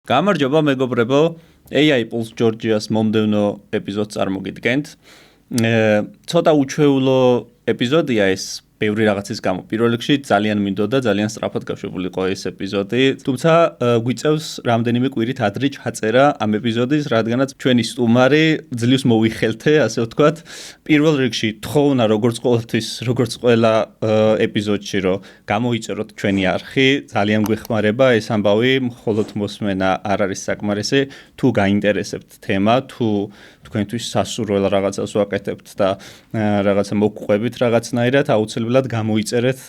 გამარჯობა მეგობრებო, AI Pulse Georgia-ს მომდევნო ეპიზოდს წარმოგიდგენთ. ცოტა უჩვეულო ეპიზოდია ეს ბევრი რაღაცის გამო. პირველ რიგში ძალიან მინდოდა ძალიან სწრაფად გაშვებულიყო ეს ეპიზოდი, თუმცა გვიწევს რამდენიმე კვირით ადრე ჩაწერა ამ ეპიზოდის, რადგანაც ჩვენი სტუმარი ძლივს მოვიხელთე, ასე ვთქვათ. პირველ რიგში თხოვნა როგორც ყოველთვის, როგორც ყველა ეპიზოდში, რომ გამოიწეროთ ჩვენი არხი, ძალიან გვეხმარება ეს ამბავი, მხოლოდ მოსმენა არ არის საკმარისი, თუ გაინტერესებთ თემა, თუ თქვენთვის სასურველ რაღაცას ვაკეთებთ და რაღაცა მოგყვებით რაღაცნაირად, აუცილებლად გამოიწერეთ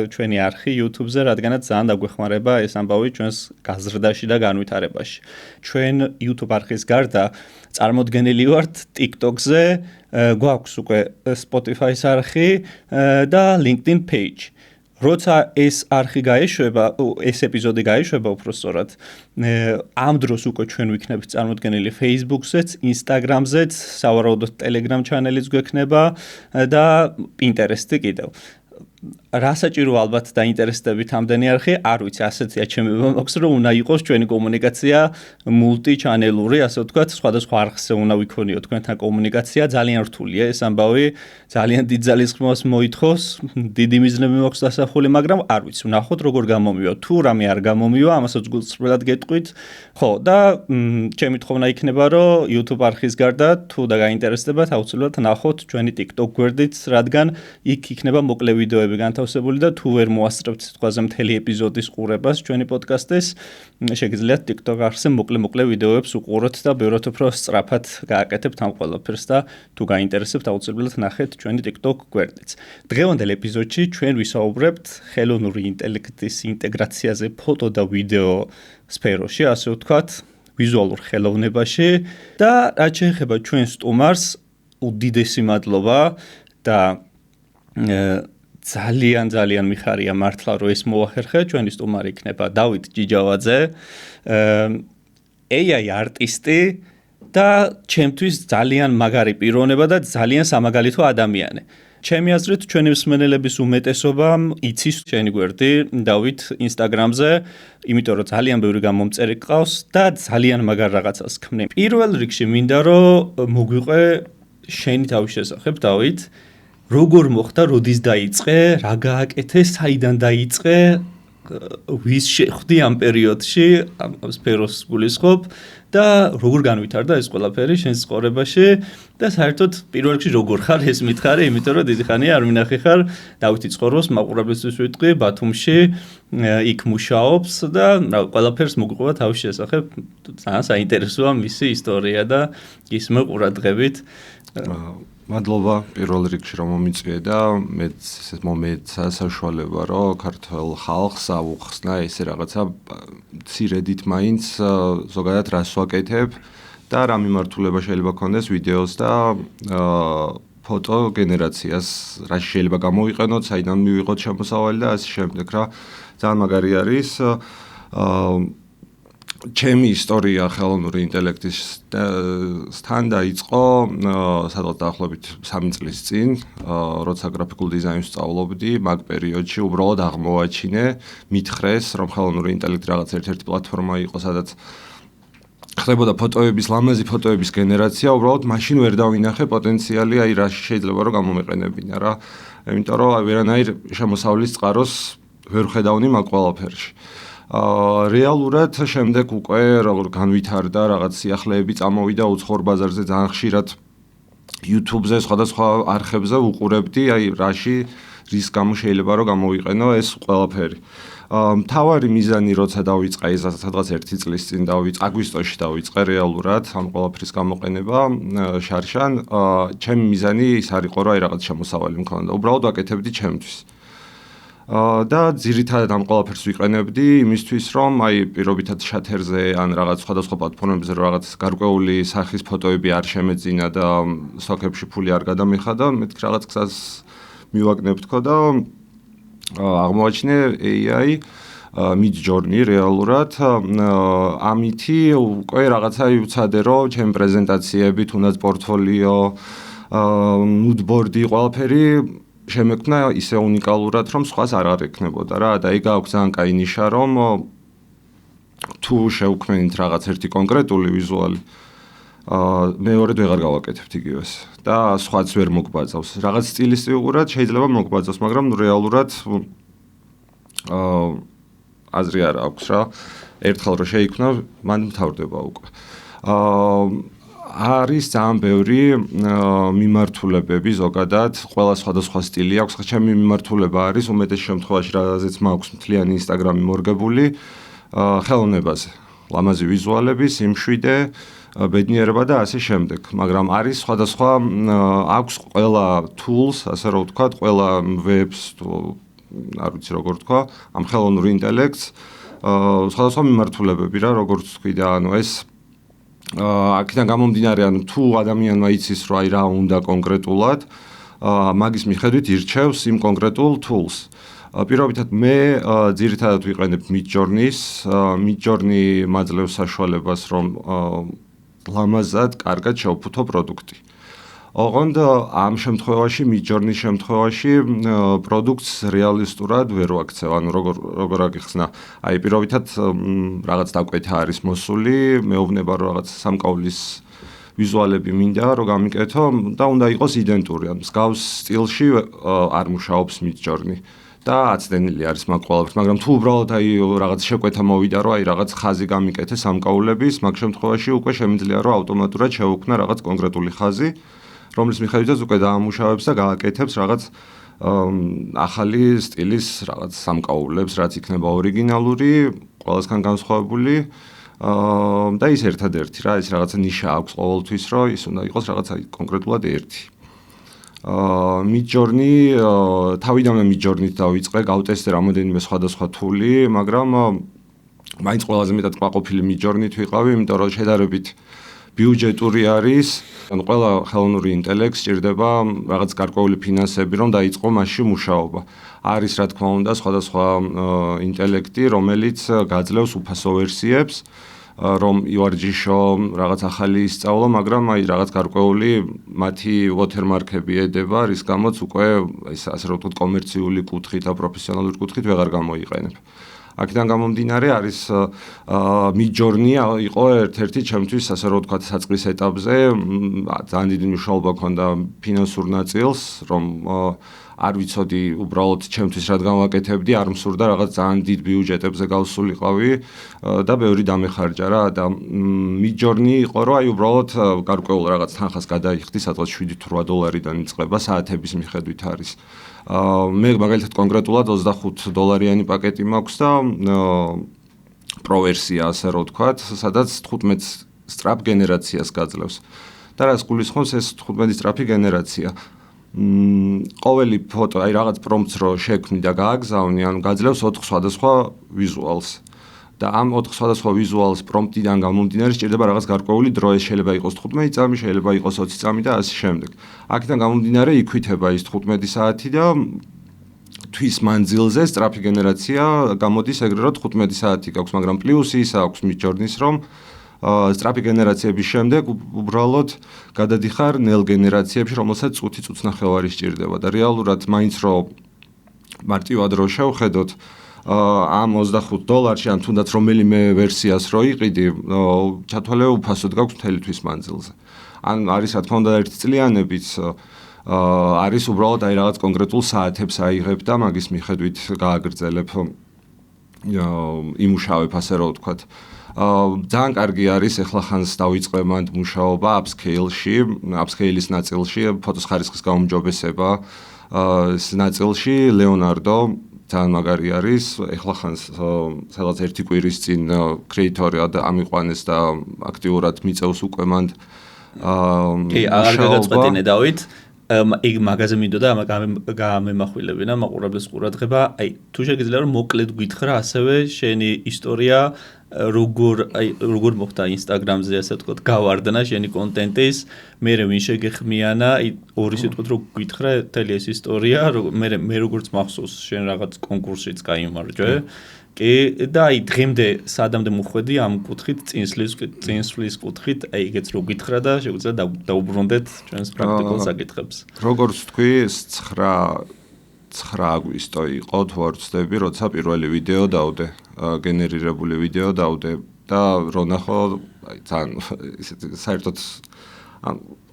ჩვენი არხი YouTube-ზე, რადგანაც ძალიან დაგვეხმარება ეს ამბავი ჩვენს გაზრდაში და განვითარებაში. ჩვენ YouTube არხის გარდა წარმოდგენილი ვართ TikTok-ზე, გვაქვს უკვე Spotify-ს არხი და LinkedIn page. როცა ეს არხი გაეშვება, ეს ეპიზოდი გაეშვება უფრო სწორად, ამ დროს უკვე ჩვენ ვიქნებით წარმოდგენილი Facebook-ზეც, Instagram-ზეც, სავარაუდოდ Telegram ჩანელიც გვექნება და Pinterest-ი კიდევ. რა საჭირო ალბათ დაინტერესდებით ამდენი არხი, არ ვიცი, ასეთი აჩვენება მაქვს, რომ უნდა იყოს ჩვენი კომუნიკაცია მულტიჩანელური, ასე ვთქვათ, სხვადასხვა არხზე უნდა ვიქონიოთ თქვენთან კომუნიკაცია, ძალიან რთულია ეს ამბავი, ძალიან დიდ ძალისხმევას მოითხოვს, დიდი მიზნები მაქვს დასახული, მაგრამ არ ვიცი, ვნახოთ როგორ გამომივა, თუ რამე არ გამომივა, ამასაც გულწრფელად გეტყვით. ხო, და ჩემი თხოვნა იქნება, რომ YouTube არხის გარდა თუ და გაინტერესდებათ, აუცილებლად ნახოთ ჩვენი TikTok გვერდით, რადგან იქ იქნება მოკლე ვიდეოები განთავსებული და თუ ვერ მოასწრებთ სიტყვაზე მთელი ეპიზოდის ყურებას ჩვენი პოდკასტის, შეგიძლიათ TikTok არხზე მოკლე ვიდეოებს უყუროთ და ბევრად უფრო სწრაფად გააკეთებთ ამ ყველაფერს და თუ გაინტერესებთ, აუცილებლად ნახეთ ჩვენი TikTok გვერდიც. დღევანდელ ეპიზოდში ჩვენ ვისაუბრებთ ხელოვნური ინტელექტის ინტეგრაციაზე ფოტო და ვიდეო სფეროში, ასე ვთქვათ, ვიზუალურ ხელოვნებაში და რაც შეეხება ჩვენ სტუმარს, უდიდესი მადლობა და ძალიან მიხარია მართლა რომ ეს მოახერხე, ჩვენი სტუმარი იქნება დავით ჯიჯავაძე, AI არტისტი და ჩემთვის ძალიან მაგარი პიროვნება და ძალიან სამაგალითო ადამიანი. ჩემი აზრით, ჩვენი მსმენელების უმეტესობამ იცის ჩვენი გვერდი დავით Instagram-ზე, იმიტომ რომ ძალიან ბევრი გამომწერი გყავს და ძალიან მაგარ რაღაცას ქმნი. პირველ რიგში მინდა რომ მოგვიყვე შენი თავის შესახებ, დავით. როგორ მოხდა, როდის დაიწყე, რა გააკეთე, საიდან დაიწყე, ვის შეხვდი ამ პერიოდში, ამ სფეროს გულისხმობ და როგორ განვითარდა ეს ყველაფერი შენს ცხოვრებაში და საერთოდ პირველ რიგში როგორ ხარ, ეს მითხარი, იმიტომ რომ დიდი ხანია არ მინახე ხარ, დავითი ცხოვრობს მაყურებლისთვის ვიტყვი ბათუმში, იქ მუშაობს და ყველაფერს მოგყვება თავის შესახებ, ძალიან საინტერესოა მისი ისტორია და ისმე ყურადღებით. მადლობა პირველ რიგში რომ მომიწვიე და მომეცა საშუალება რომ ქართულ ხალხს ავუხსნა ესე რაღაცა ცირედით მაინც ზოგადად რას ვაკეთებ და რა მიმართულება შეიძლება ქონდეს ვიდეოს და ფოტო გენერაციას რა შეიძლება გამოვიყენოთ, საიდან მივიღოთ შემოსავალი და ასე შემდეგ რა ძალიან მაგარი არის ჩემი ისტორია ხელოვნური ინტელექტისთან დაიწყო სადღაც დაახლოებით 3 წლის წინ, როცა გრაფიკულ დიზაინს სწავლობდი, მაგ პერიოდში უბრალოდ აღმოვაჩინე, მითხრეს, რომ ხელოვნური ინტელექტი რაღაც ერთ-ერთი პლატფორმა იყო, სადაც ხდებოდა ფოტოების, ლამაზი ფოტოების გენერაცია, უბრალოდ მაშინ ვერ დავინახე პოტენციალი, აი რა შეიძლება რომ გამომეყენებინა რა. იმიტომ რომ ვერანაირ შემოსავლის წყაროს ვერ ხედავდი მაგ ყველაფერში. რეალურად შემდეგ უკვე როგორ განვითარდა რაღაც სიახლეები წამოვიდა უცხოურ ბაზარზე ძალიან ხშირად YouTube-ზე სხვადასხვა არხებზე ვუყურებდი, აი რაში რის გამო შეიძლება რომ გამოვიყენო ეს ყველაფერი. მთავარი მიზანი როცა დავიწყე ეს სადღაც 1 წლის წინ აგვისტოში დავიწყე რეალურად ამ ყველაფრის გამოყენება შარშან, ჩემი მიზანი ის არ იყო რომ აი რაღაც შემოსავალი მქონდა, უბრალოდ ვაკეთებდი ჩემთვის. და ძირითადად ამ ყველაფერს ვიყენებდი იმისთვის, რომ აი პირობითად შათერზე ან რაღაც სხვადასხვა პლატფორმებზე რაღაც გარკვეული სახის ფოტოები არ შემეძინა და სოქებში ფული არ გადამიხადა, მეთქი რაღაც გზას მივაკნებ თქო და აღმოაჩინე AI Midjourney რეალურად ამითი უკვე რაღაცა ივცადე რომ ჩემ პრეზენტაციები, თუნდაც პორტფოლიო, moodboard-ი ყველაფერი შემექმნა ისე უნიკალურად, რომ სხვას არ ექნებოდა რა და ეგ აქვს ძალიან კაი ნიშა, რომ თუ შევქმნით რაღაც ერთი კონკრეტული ვიზუალი მეორედ ვეღარ გავაკეთებთ იგივეს და სხვაც ვერ მოგბაძავს. რაღაც სტილისტიკურად შეიძლება მოგბაძავს, მაგრამ რეალურად აზრი არ აქვს რა. ერთხელ რო შეიქმნა, მან მთავრდება უკვე. არის ძალიან ბევრი მიმართულებები ზოგადად, ყველა სხვადასხვა სტილი აქვს. ჩემი მიმართულება არის უმეტეს შემთხვევაში, რაზეც მაქვს მთლიანი ინსტაგრამი მორგებული, ხელოვნებაზე, ლამაზი ვიზუალები, სიმშვიდე, ბედნიერება და ასე შემდეგ. მაგრამ არის სხვადასხვა აქვს ყველა tools, ასე რომ ვთქვათ, ყველა webs, არ ვიცი როგორ თქვა, ამ ხელოვნურ ინტელექტს, სხვადასხვა მიმართულებები რა, როგორც თქვი და ანუ ეს აქედან გამომდინარე, ანუ თუ ადამიანმა იცის, რომ აი რა უნდა კონკრეტულად, მაგის მიხედვით ირჩევს იმ კონკრეტულ tools. პირობითად მე ძირითადად ვიყენებ Midjourney-ს. Midjourney მაძლევს საშუალებას, რომ ლამაზად, კარგად შევფუთო პროდუქტი. ოღონდ ამ შემთხვევაში, Midjourney-ის შემთხვევაში პროდუქტს რეალისტურად ვერ ვაქცევ, ანუ როგორ აგიხსნა. აი პირობითად რაღაც დაკვეთა არის მოსული, მეუბნება რომ რაღაც სამკაულის ვიზუალები მინდა რომ გამიკეთო და უნდა იყოს იდენტური, ანუ მსგავს სტილში არ მუშაობს Midjourney. და აცდენილი არის მაგ ყველაფერს, მაგრამ თუ უბრალოდ აი რაღაც შეკვეთა მოვიდა, რომ აი რაღაც ხაზი გამიკეთე სამკაულების, მაგ შემთხვევაში უკვე შემიძლია რომ ავტომატურად შევუქმნა რაღაც კონკრეტული ხაზი, რომლის მიხედვითაც უკვე დაამუშავებს და გააკეთებს რაღაც ახალი სტილის რაღაც სამკაულებს, რაც იქნება ორიგინალური, ყველასგან განსხვავებული და ის ერთადერთი რა, ის რაღაცა ნიშა აქვს ყოველთვის, რომ ის უნდა იყოს რაღაც აი კონკრეტულად ერთი. Midjourney, თავიდანვე Midjourney-ით დავიწყე, გავტესტე რამოდენიმე სხვადასხვა თული, მაგრამ მაინც ყველაზე მეტად კმაყოფილი Midjourney-ით ვიყავი, იმიტომ რომ შედარებით ბიუჯეტური არის, ანუ ყველა ხელოვნური ინტელექტს სჭირდება რაღაც გარკვეული ფინანსები, რომ დაიწყო მასში მუშაობა. არის რა თქმა უნდა სხვადასხვა ინტელექტი, რომელიც გაძლევს უფასო ვერსიებს, რომ ივარჯიშო, რაღაც ახალი ისწავლო, მაგრამ აი რაღაც გარკვეული მათი watermark-ები ედება, რის გამოც უკვე ეს ასე რომ ვთქვათ კომერციული კუთხით და პროფესიონალური კუთხით ვეღარ გამოიყენებ. აქედან გამომდინარე არის Midjourney იყო ერთ-ერთი ჩემთვის ასე რომ ვთქვათ საწყის ეტაპზე ძალიან დიდი მნიშვნელობა ჰქონდა ფინანსურ ნაწილს, რომ არ ვიცოდი უბრალოდ ჩემთვის რადგან ვაკეთებდი, არ მსურდა რაღაც ძალიან დიდ ბიუჯეტებზე გავსულიყავი და ბევრი დამეხარჯა რა და Midjourney იყო რომ აი უბრალოდ გარკვეულ რაღაც თანხას გადაიხდი, სადღაც $7-8 იწყება საათების მიხედვით არის. მე მაგალითად კონკრეტულად $25 პაკეტი მაქვს და პრო ვერსია ასე რომ ვთქვათ, სადაც 15 სწრაფ გენერაციას გაძლევს. და რას გულისხმობს ეს 15 სწრაფი გენერაცია? ყოველი ფოტო, აი რაღაც პრომპტს რო შექმნი და გააგზავნი, ანუ გაძლევს 4 სხვადასხვა ვიზუალს. და ამ 4 სხვადასხვა ვიზუალს პრომპტიდან გამომდინარე სჭირდება რაღაც გარკვეული დრო, ეს შეიძლება იყოს 15 წამი, შეიძლება იყოს 20 წამი და ასე შემდეგ. აქედან გამომდინარე იქვითება ის 15 საათი და თვის მანძილზე სწრაფი გენერაცია გამოდის ეგრე რომ 15 საათი გაქვს, მაგრამ პლუსი ის აქვს Midjourney-ს, რომ სწრაფი გენერაციების შემდეგ უბრალოდ გადადიხარ ნელ გენერაციებში, რომელსაც წუთი-წუთნახევარი სჭირდება და რეალურად მაინც რომ მარტივად რო შევხედოთ ამ $25-ში ან თუნდაც რომელიმე ვერსიას რო იყიდი, ჩათვალე უფასოდ გაქვს მთელი თვის მანძილზე. ან არის რა თქმა უნდა ერთწლიანებიც არის უბრალოდ აი რაღაც კონკრეტულ საათებს აიღებ და მაგის მიხედვით გააგრძელებ იმუშავებ ასე რომ ვთქვათ. ძალიან კარგი არის ახლა ხანს დავიწყე მანდ მუშაობა upscale-ში, upscale-ის ნაწილში, ფოტოს ხარისხის გაუმჯობესება, ეს ნაწილში Leonardo ძალიან მაგარი არის. ახლა ხანს სადღაც ერთი კვირის წინ კრეატორი ამიყვანეს და აქტიურად მიწევს უკვე მანდ კი, არ გაგაწყვეტინე დავით. იქ მაღაზია მინდოდა გამემახვილებინა მაყურებლის ყურადღება. აი, თუ შეგიძლია რომ მოკლედ გითხრა ასევე შენი ისტორია როგორ მოხდა Instagram-ზე ასე ვთქვათ გავარდნა შენი კონტენტის, მე ვინ შეგეხმიანა, აი ორი სიტყვით რო გითხრა მთელი ეს ისტორია, მე როგორც მახსოვს შენ რაღაც კონკურსშიც გაიმარჯვე. კი და აი დღემდე სადამდე მოხვედი ამ კუთხით წინსვლის კუთხით, აი ეგეც რო გითხრა და შეგვიძლია დაუბრუნდეთ ჩვენს პრაქტიკულ საკითხებს. როგორც თქვი, 9 9 აგვისტო იყო, თუ არ ვცდები, როცა პირველი ვიდეო დავდე, გენერირებული ვიდეო დავდე და რო ნახო, ძალიან ისეთი საერთოდ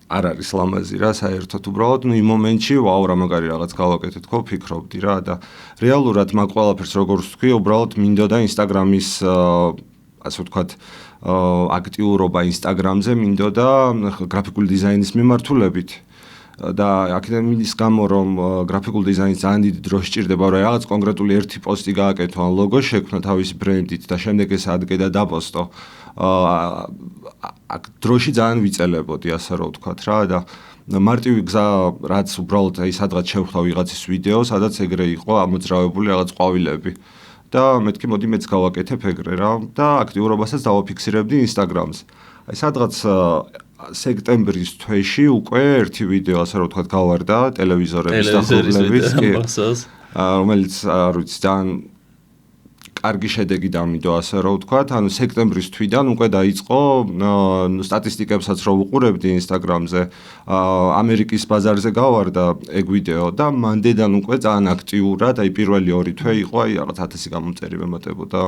არ არის ლამაზი რა, საერთოდ უბრალოდ იმ მომენტში, ვაუ, რა მაგარი რაღაც გავაკეთე თქო, ფიქრობდი რა და რეალურად მაგ ყველაფერს როგორც ვთქვი, უბრალოდ მინდოდა Instagram-ის ასე ვთქვათ, აქტიურობა Instagram-ზე მინდოდა გრაფიკული დიზაინის მიმართულებით. და აქედან მიდის გამო რომ გრაფიკულ დიზაინს ძალიან დიდი დრო სჭირდება რომ რაღაც კონკრეტული ერთი პოსტი გააკეთო ან ლოგო შექმნა თავისი ბრენდით და შემდეგ ეს ადგე და დაპოსტო აქ დროში ძალიან ვიწელებოდი ასე რომ ვთქვათ რა და მარტივი გზა რაც უბრალოდ აი სადღაც შევხვდა ვიღაცის ვიდეო სადაც ეგრე იყო ამოძრავებული რაღაც ყვავილები და მეთქი მოდი მეც გავაკეთებ ეგრე რა და აქტიურობასაც დავაფიქსირებდი Instagram-ს აი სადღაც სექტემბრის თვეში უკვე ერთი ვიდეო ასე რომ ვთქვათ გავარდა ტელევიზორების და ხუბლების კი რომელიც არ ვიცი ძალიან კარგი შედეგი დამიდო ასე რომ ვთქვათ ანუ სექტემბრის თვიდან უკვე დაიწყო სტატისტიკებსაც რო ვუყურებდი Instagram-ზე ამერიკის ბაზარზე გავარდა ეგ ვიდეო და მანდედან უკვე ძალიან აქტიურად აი პირველი 2 თვე იყო აი რაღაც 1000 გამომწერი მემატებოდა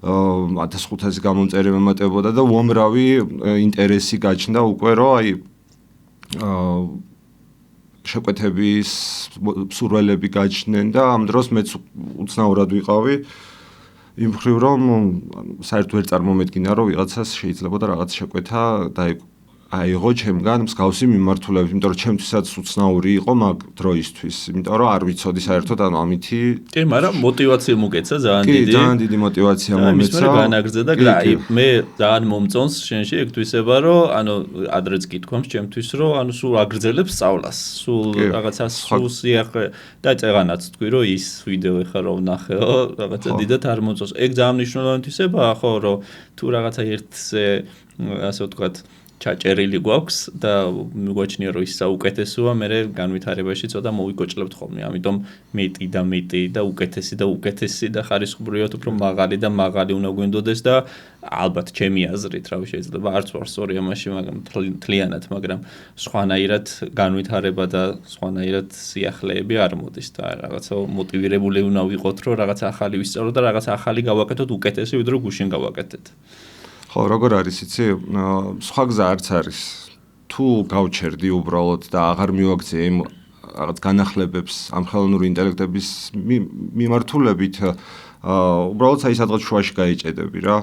1500 გამომწერი მემატებოდა და უამრავი ინტერესი გაჩნდა უკვე რომ აი შეკვეთების სურველები გაჩნდნენ და ამ დროს მეც უცნაურად ვიყავი იმ მხრივ რომ საერთოდ ვერ წარმომედგინა რომ ვიღაცას შეიძლება და რაღაც შეკვეთა აიღო ჩემგან მსგავსი მიმართულებით, იმიტომ რომ ჩემთვისაც უცნაური იყო მაგ დროისთვის, იმიტომ რომ არ ვიცოდი საერთოდ ანუ ამითი კი, მაგრამ მოტივაცია მოგეცა ძალიან დიდი. კი, ძალიან დიდი მოტივაცია მომეცა. მე განაგრძე და აი მე ძალიან მომწონს შენში ეგ თვისება რომ ანუ ადრეც გითქვამს ჩემთვის რომ ანუ სულ აგრძელებ სწავლას, სულ რაღაცას სულ სიახლე და წეღანაც თქვი რომ ის ვიდეო ეხა რომ ვნახეო, რაღაცა დიდად არ მომწონს. ეგ ძალიან მნიშვნელოვანი თვისებაა ხო რომ თუ რაღაცა ერთზე ასე ვთქვათ ჩაჭერილი გვაქვს და მიგვაჩნია რომ ის საუკეთესოა, მე განვითარებაში ცოტა მოვიკოჭლებთ ხოლმე. ამიტომ მეტი და მეტი და უკეთესი და უკეთესი და ხარისხობრივად უფრო მაღალი და მაღალი უნდა გვინდოდეს და ალბათ ჩემი აზრით რა შეიძლება არც ვარ სწორი ამაში, მაგრამ თლიანად, მაგრამ სხვანაირად განვითარება და სხვანაირად სიახლეები არ მოდის და რაღაცა მოტივირებული უნდა ვიყოთ რომ რაღაც ახალი ვისწავლოთ და რაღაც ახალი გავაკეთოთ უკეთესი ვიდრე გუშინ გავაკეთეთ. ხო, როგორ არის იცი? სხვა გზა არც არის. თუ გავჩერდი უბრალოდ და აღარ მივაქცე იმ რაღაც განახლებებს ამ ხელოვნური ინტელექტების მიმართულებით, უბრალოდ აი სადღაც შუაში გაიჭედები რა.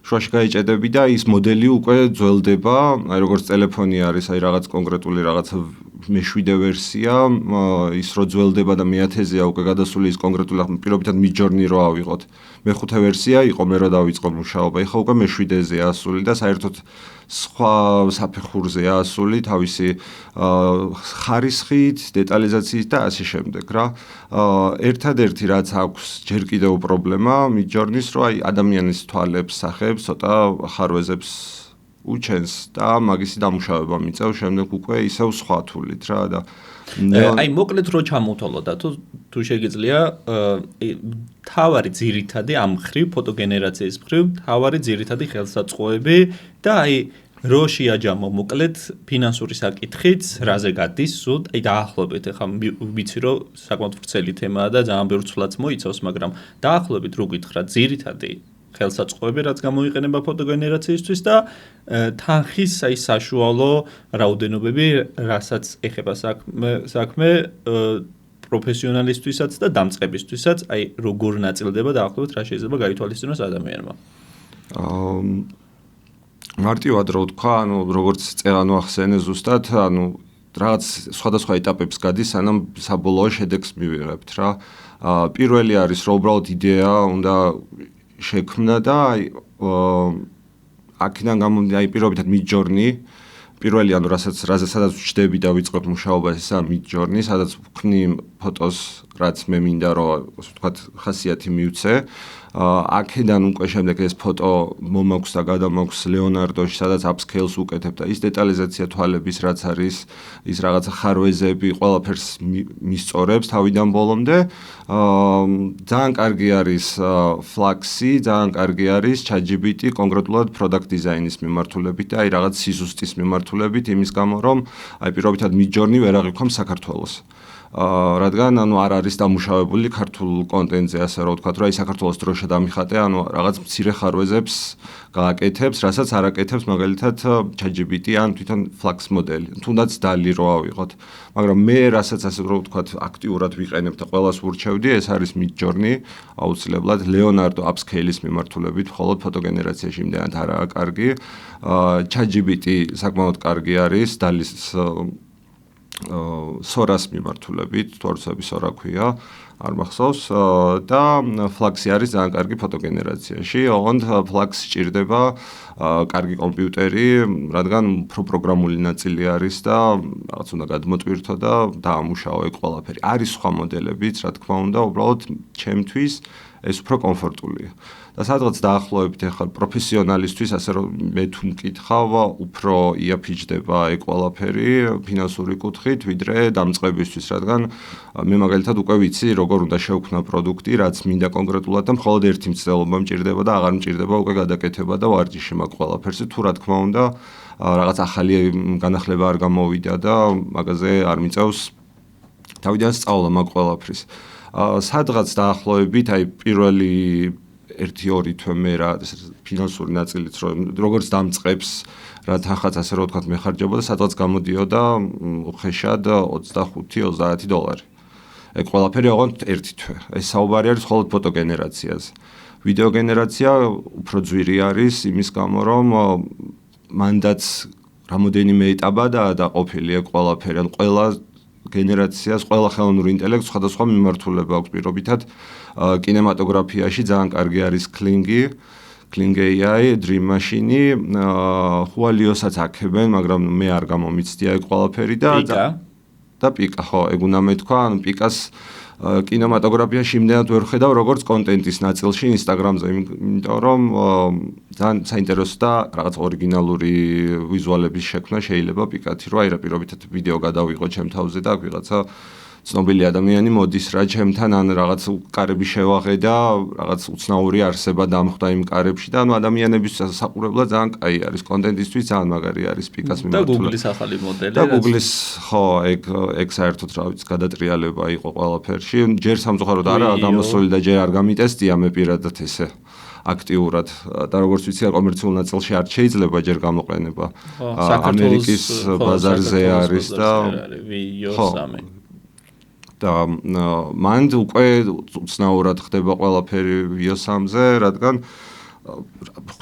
შუაში გაიჭედები და ის მოდელი უკვე ძველდება, აი როგორც ტელეფონი არის, აი რაღაც კონკრეტული რაღაც მეშვიდე ვერსია, ის რო ძველდება და მე-10-ზეა უკვე გადასული ის კონკრეტული პირობითად Midjourney რო ავიღოთ. მე-5 ვერსია იყო მე რო დავიწყო მუშაობა, ეხლა უკვე მე-7-ზეა ასული და საერთოდ სხვა საფეხურზეა ასული თავისი ხარისხით, დეტალიზაციით და ასე შემდეგ რა. ერთადერთი რაც აქვს ჯერ კიდევ პრობლემა Midjourney-ს რო აი ადამიანის თვალებს, სახეებს, ცოტა ხარვეზებს უჩენს და მაგისი დამუშავება მიწევს შემდეგ უკვე ისევ სხვა თულით რა და აი მოკლედ რო ჩამოთვალო და თუ შეგიძლია თავარი ძირითადი ამ ხრივ ფოტოგენერაციის ხრივ თავარი ძირითადი ხელსაწყოები და აი რო შეაჯამო მოკლედ ფინანსური საკითხით რაზე გადის სულ აი დაახლოებით ახლა ვიცი რომ საკმაოდ ვრცელი თემაა და ძალიან ბევრ ცვლადს მოიცავს მაგრამ დაახლოებით რო გითხრა ძირითადი ხელსაწყოები რაც გამოიყენება ფოტოგენერაციისთვის და თანხის აი საშუალო რაოდენობები რასაც ეხება საქმე პროფესიონალისტვისაც და დამწყებისთვისაც აი როგორ ნაწილდება დაახლოებით რა შეიძლება გაითვალისწინოს ადამიანმა მარტივად რო ვთქვა ანუ როგორც წეღან ვახსენე ზუსტად ანუ რაღაც სხვადასხვა ეტაპებს გადის სანამ საბოლოო შედეგს მივიღებთ რა პირველი არის რომ უბრალოდ იდეა უნდა შექმნა და აი აქედან გამომდინარე აი პირობითად Midjourney პირველი ანუ სადაც ვჩდები და ვიწყებ მუშაობას ესა Midjourney სადაც ვქნი ფოტოს რაც მე მინდა რომ ასე ვთქვათ ხასიათი მივცე აქედან უკვე შემდეგ ეს ფოტო მომაქვს და გადამაქვს ლეონარდოში სადაც upscale-ს უკეთებ და ის დეტალიზაცია თვალების რაც არის ის რაღაცა ხარვეზები ყველაფერს მისწორებს თავიდან ბოლომდე ძალიან კარგი არის Fluxy ძალიან კარგი არის ChatGPT კონკრეტულად product design-ის მიმართულებით და აი რაღაც სიზუსტის მიმართულებით იმის გამო რომ აი პირობითად Midjourney ვერ აღიქვამს საქართველოს რადგან ანუ არ არის დამუშავებული ქართულ კონტენტზე, ასე რომ ვთქვათ, რომ აი საქართველოს დროშა დამიხატე, ანუ რაღაც მცირე ხარვეზებს გააკეთებს, რასაც არ აკეთებს მაგალითად ChatGPT ან თვითონ Flux მოდელი. თუნდაც DALL-E რო ავიღოთ. მაგრამ მე რასაც ასე რომ ვთქვათ, აქტიურად ვიყენებ და ყველას ვურჩევდი, ეს არის Midjourney, აუცილებლად Leonardo upscale-ის მიმართულებით, მხოლოდ ფოტოგენერაციაში იმდენად არაა კარგი. ChatGPT საკმაოდ კარგი არის, DALL-ის Sora-ს მიმართულებით, თორსები Sora ქვია, არ მახსოვს და Flux-ი არის ძალიან კარგი ფოტოგენერაციაში, ოღონდ Flux სჭირდება კარგი კომპიუტერი, რადგან უფრო პროგრამული ნაწილი არის და რაღაც უნდა გადმოტვირთო და დაამუშავო ეგ ყველაფერი. არის სხვა მოდელებიც, რა თქმა უნდა, უბრალოდ ჩემთვის ეს უფრო კომფორტულია. და სადღაც დაახლოებით ახლა პროფესიონალისთვის, ასე რომ მე თუ მკითხავ, უფრო იაფიჯდება ეგ ყველაფერი ფინანსური კუთხით, ვიდრე დამწყებისთვის, რადგან მე მაგალითად უკვე ვიცი, როგორ უნდა შევქმნა პროდუქტი, რაც მინდა კონკრეტულად და მხოლოდ ერთი მცდელობა მჭირდება და აღარ მჭირდება უკვე გადაკეთება და ვარჯიში მაგ ყველაფერზე, თუ რა თქმა უნდა, რაღაც ახალი განახლება არ გამოვიდა და მაგაზე არ მიწევს თავიდან სწავლა მაგ ყველაფრის. სადღაც დაახლოებით, აი პირველი 1-2 თვე მე რა ფინანსური ნაწილიც როგორც დამწყებს რა თანხაც ასე რომ ვთქვათ მეხარჯებოდა, სადღაც გამოდიოდა უხეშად $25-30. ეგ ყველაფერი ოღონდ 1 თვე. ეს საუბარი არის მხოლოდ ფოტოგენერაციაზე. ვიდეო გენერაცია უფრო ძვირი არის იმის გამო, რომ მანდაც რამოდენიმე ეტაპადაა დაყოფილი ეგ ყველაფერი, ან ყველა გენერაციას, ყველა ხელოვნური ინტელექტს სხვადასხვა მიმართულება აქვს პირობითად. კინემატოგრაფიაში ძალიან კარგი არის Kling AI, Dream Machine, Hualio-საც აქებენ, მაგრამ მე არ გამომიცდია ეგ ყველაფერი და Pika, ხო, ეგ უნდა მეთქვა, ანუ Pika-ს კინემატოგრაფიაში იმდენად ვერ ხედავ, როგორც კონტენტის ნაწილში Instagram-ზე, იმიტომ რომ ძალიან საინტერესო და რაღაც ორიგინალური ვიზუალების შექმნა შეიძლება Pika-თი, რომ აი რა პირობითად ვიდეო გადავიღო ჩემ თავზე და აქ ვიღაცა ცნობილი ადამიანი მოდის რა ჩემთან ან რაღაც კარები შევაღე და რაღაც უცნაური არსება დამხვდა იმ კარებში და ანუ ადამიანების საყურებლად ძალიან კაი არის კონტენტისთვის ძალიან მაგარი არის Pika-ს მიმართულებით. და Google-ის ახალი მოდელი. და Google-ის ხო ეგ საერთოდ რა ვიცი გადატრიალება იყო ყველაფერში. ჯერ სამწუხაროდ არა გამოსული და ჯერ არ გამიტესტია მე პირადად ესე. აქტიურად და როგორც ვიცი კომერციულ ნაწილში არ შეიძლება ჯერ გამოყენება. ამერიკის ბაზარზე არის და Vio 3 და მანდ უკვე უცნაურად ხდება ყველაფერი Vio 3-ზე, რადგან